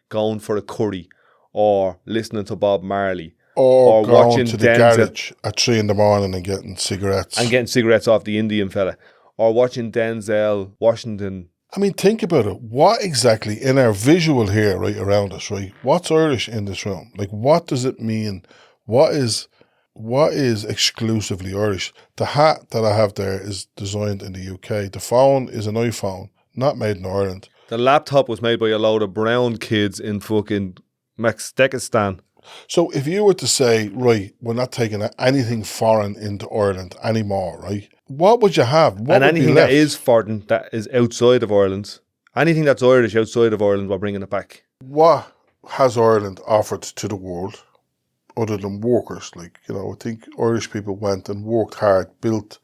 Speaker 2: going for a curry or listening to Bob Marley
Speaker 3: or going watching to the garage at 3 a.m. and getting cigarettes
Speaker 2: off the Indian fella, or watching Denzel Washington?
Speaker 3: I mean, think about it. What exactly in our visual here, right around us, right? What's Irish in this room? Like, what does it mean? What is exclusively Irish? The hat that I have there is designed in the UK. The phone is an iPhone, not made in Ireland.
Speaker 2: The laptop was made by a load of brown kids in fucking Uzbekistan.
Speaker 3: So if you were to say, right, we're not taking anything foreign into Ireland anymore, right? What would you have? What
Speaker 2: and anything that is foreign, that is outside of Ireland, anything that's Irish outside of Ireland, we're bringing it back.
Speaker 3: What has Ireland offered to the world other than workers? Like, you know, I think Irish people went and worked hard, built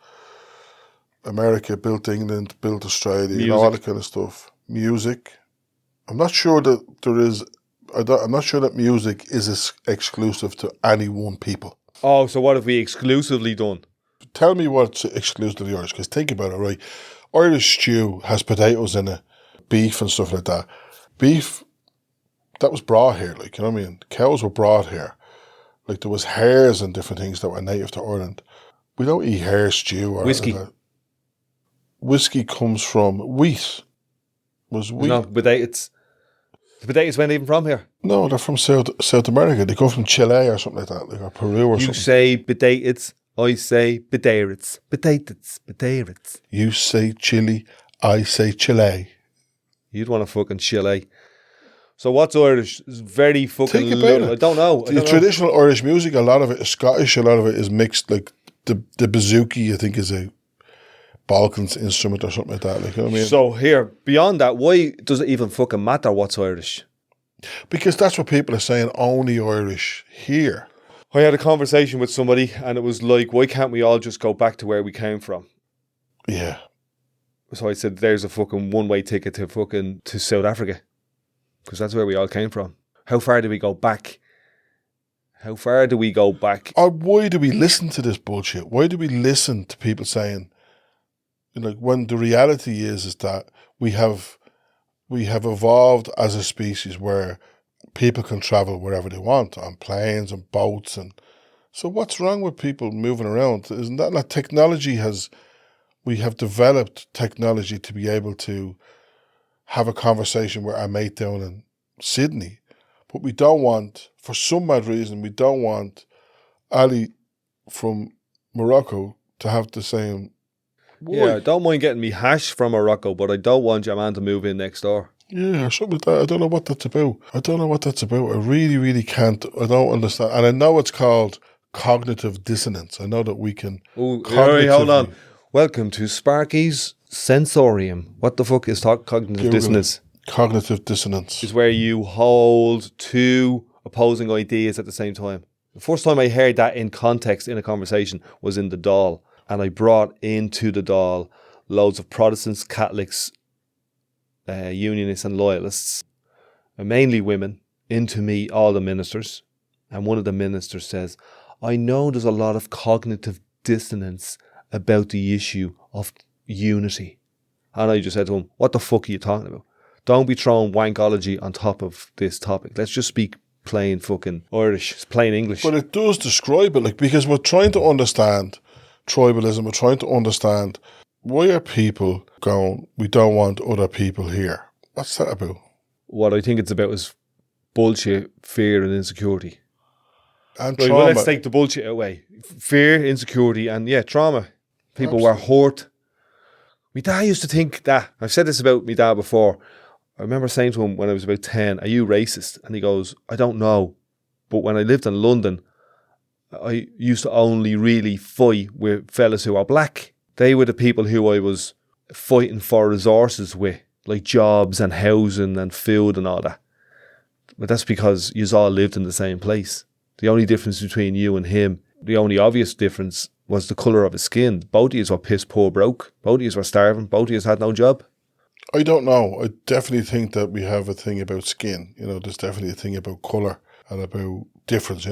Speaker 3: America, built England, built Australia, you know, all that kind of stuff. Music. I'm not sure that I'm not sure that music is exclusive to any one people.
Speaker 2: Oh, so what have we exclusively done?
Speaker 3: Tell me what's exclusively Irish, because think about it, right? Irish stew has potatoes in it, beef and stuff like that. Beef, that was brought here, like, you know what I mean? Cows were brought here. Like, there was hares and different things that were native to Ireland. We don't eat hare stew. Or
Speaker 2: whiskey.
Speaker 3: Whiskey comes from wheat. Was wheat?
Speaker 2: No, potatoes. The potatoes weren't even from here.
Speaker 3: No, they're from South America. They come from Chile or something like that, like, or Peru or something.
Speaker 2: You say potatoes, I say potatoes. Potatoes.
Speaker 3: You say Chile, I say Chile.
Speaker 2: You'd want to fucking Chile. So what's Irish? It's very fucking
Speaker 3: Think about it.
Speaker 2: I don't know.
Speaker 3: The traditional Irish music, a lot of it is Scottish, a lot of it is mixed. Like the bouzouki, I think, is a Balkans instrument or something like that. Like, you know what I mean?
Speaker 2: So here, beyond that, why does it even fucking matter what's Irish?
Speaker 3: Because that's what people are saying, only Irish here.
Speaker 2: I had a conversation with somebody and it was like, why can't we all just go back to where we came from?
Speaker 3: Yeah.
Speaker 2: So I said, there's a fucking one-way ticket to South Africa. Because that's where we all came from. How far do we go back? Or why do
Speaker 3: we listen to this bullshit? Why do we listen to people saying, like, when the reality is that we have evolved as a species where people can travel wherever they want on planes and boats, and so what's wrong with people moving around? Isn't that like we have developed technology to be able to have a conversation with our mate down in Sydney, but we don't want, for some mad reason, we don't want Ali from Morocco to have the same.
Speaker 2: Yeah, I don't mind getting me hash from Morocco, but I don't want your man to move in next door.
Speaker 3: Yeah, or something like that. I don't know what that's about. I really, really can't. I don't understand. And I know it's called cognitive dissonance. I know that we can
Speaker 2: Oh, hold on. Welcome to Sparky's Sensorium. What the fuck is cognitive dissonance?
Speaker 3: Cognitive dissonance
Speaker 2: is where you hold two opposing ideas at the same time. The first time I heard that in context in a conversation was in the Dáil, and I brought into the Dáil loads of Protestants, Catholics, Unionists and Loyalists, and mainly women, into me, all the ministers. And one of the ministers says, I know there's a lot of cognitive dissonance about the issue of unity. And I just said to him, what the fuck are you talking about? Don't be throwing wankology on top of this topic. Let's just speak plain fucking Irish. It's plain English.
Speaker 3: But it does describe it, like, because we're trying to understand tribalism. We're trying to understand why are people going, we don't want other people here. What's that about?
Speaker 2: What I think it's about is bullshit, fear and insecurity.
Speaker 3: And
Speaker 2: right,
Speaker 3: trauma.
Speaker 2: well, let's take the bullshit away. Fear, insecurity and, trauma. People were hurt. My dad used to think that. I've said this about my dad before. I remember saying to him when I was about 10, are you racist? And he goes, I don't know. But when I lived in London, I used to only really fight with fellas who are black. They were the people who I was fighting for resources with, like jobs and housing and food and all that. But that's because you all lived in the same place. The only difference between you and him, the only obvious difference was the colour of his skin. Both of you were piss poor broke. Both of you were starving. Both of you had no job.
Speaker 3: I don't know. I definitely think that we have a thing about skin. There's definitely a thing about colour and about difference.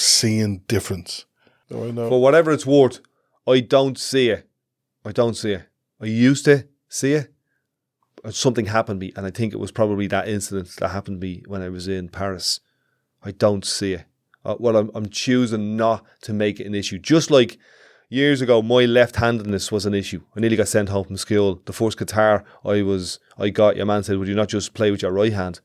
Speaker 3: Seeing difference. I know.
Speaker 2: For whatever it's worth, I don't see it. I used to see it. Something happened to me, and I think it was probably that incident that happened to me when I was in Paris. I don't see it. I'm choosing not to make it an issue. Just like years ago, my left-handedness was an issue. I nearly got sent home from school. The first guitar I got, your man said, would you not just play with your right hand?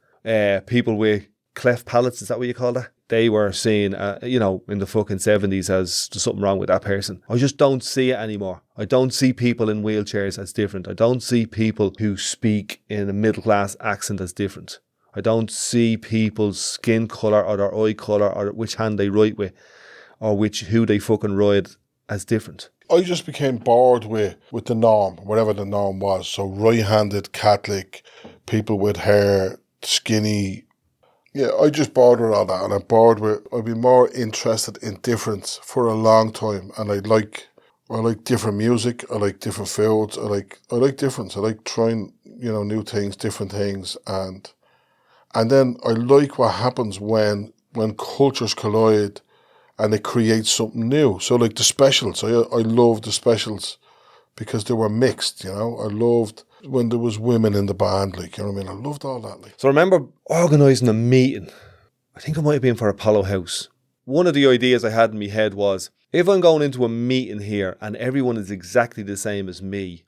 Speaker 2: People with cleft palates, is that what you call that? They were seen, in the fucking 70s as there's something wrong with that person. I just don't see it anymore. I don't see people in wheelchairs as different. I don't see people who speak in a middle-class accent as different. I don't see people's skin colour or their eye colour or which hand they write with or who they fucking ride as different.
Speaker 3: I just became bored with the norm, whatever the norm was. So right-handed, Catholic, people with hair, skinny. Yeah, I just bored with all that, and I'd be more interested in difference for a long time. And I like different music, I like different foods, I like difference. I like trying, new things, different things, and then I like what happens when cultures collide and it creates something new. So like the specials, I love the specials because they were mixed, I loved when there was women in the band, like, I loved all that. Like.
Speaker 2: So I remember organising a meeting. I think it might have been for Apollo House. One of the ideas I had in my head was, if I'm going into a meeting here and everyone is exactly the same as me,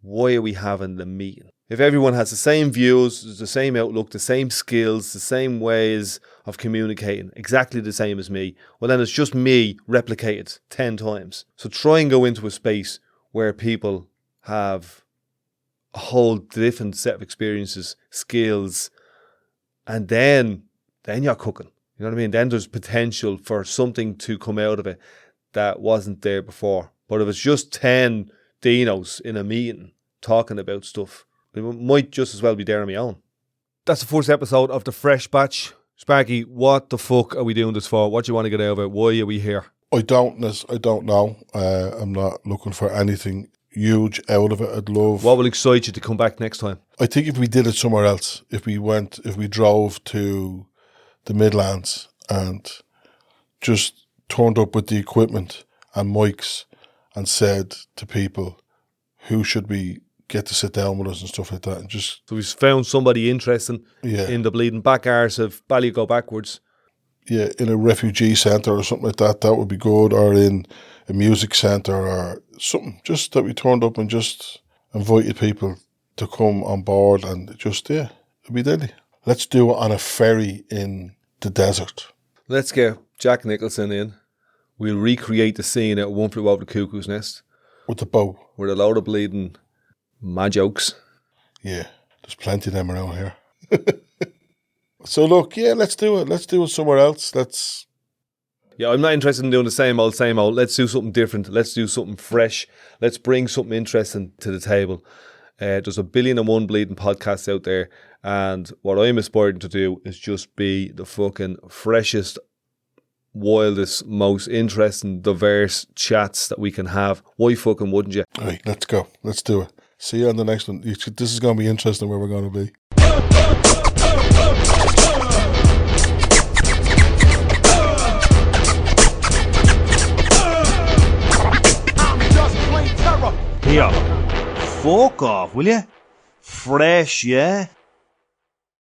Speaker 2: why are we having the meeting? If everyone has the same views, the same outlook, the same skills, the same ways of communicating, exactly the same as me, well then it's just me replicated 10 times. So try and go into a space where people have a whole different set of experiences, skills, and then you're cooking. You know what I mean? Then there's potential for something to come out of it that wasn't there before. But if it's just 10 Dinos in a meeting talking about stuff, it might just as well be there on my own. That's the first episode of the Fresh Batch. Sparky, what the fuck are we doing this for? What do you want to get out of it? Why are we here?
Speaker 3: I don't know. I'm not looking for anything huge out of it. I'd love...
Speaker 2: What will excite you to come back next time?
Speaker 3: I think if we did it somewhere else, if we drove to the Midlands and just turned up with the equipment and mics and said to people who should we get to sit down with us and stuff like that, and just...
Speaker 2: So we've found somebody interesting in the bleeding back arse of Ballygo backwards.
Speaker 3: Yeah, in a refugee centre or something like that, that would be good, or in a music centre or something, just that we turned up and just invited people to come on board and just, it'd be deadly. Let's do it on a ferry in the desert.
Speaker 2: Let's get Jack Nicholson in. We'll recreate the scene at One Flew Over the Cuckoo's Nest.
Speaker 3: With the bow.
Speaker 2: With a load of bleeding mad jokes.
Speaker 3: Yeah. There's plenty of them around here. So look, yeah, let's do it. Let's do it somewhere else.
Speaker 2: Yeah, I'm not interested in doing the same old, same old. Let's do something different. Let's do something fresh. Let's bring something interesting to the table. There's 1,000,001 bleeding podcasts out there, and what I'm aspiring to do is just be the fucking freshest, wildest, most interesting, diverse chats that we can have. Why fucking wouldn't you?
Speaker 3: All right, let's go. Let's do it. See you on the next one. This is going to be interesting where we're going to be.
Speaker 1: Here, fuck off, will you? Fresh, yeah?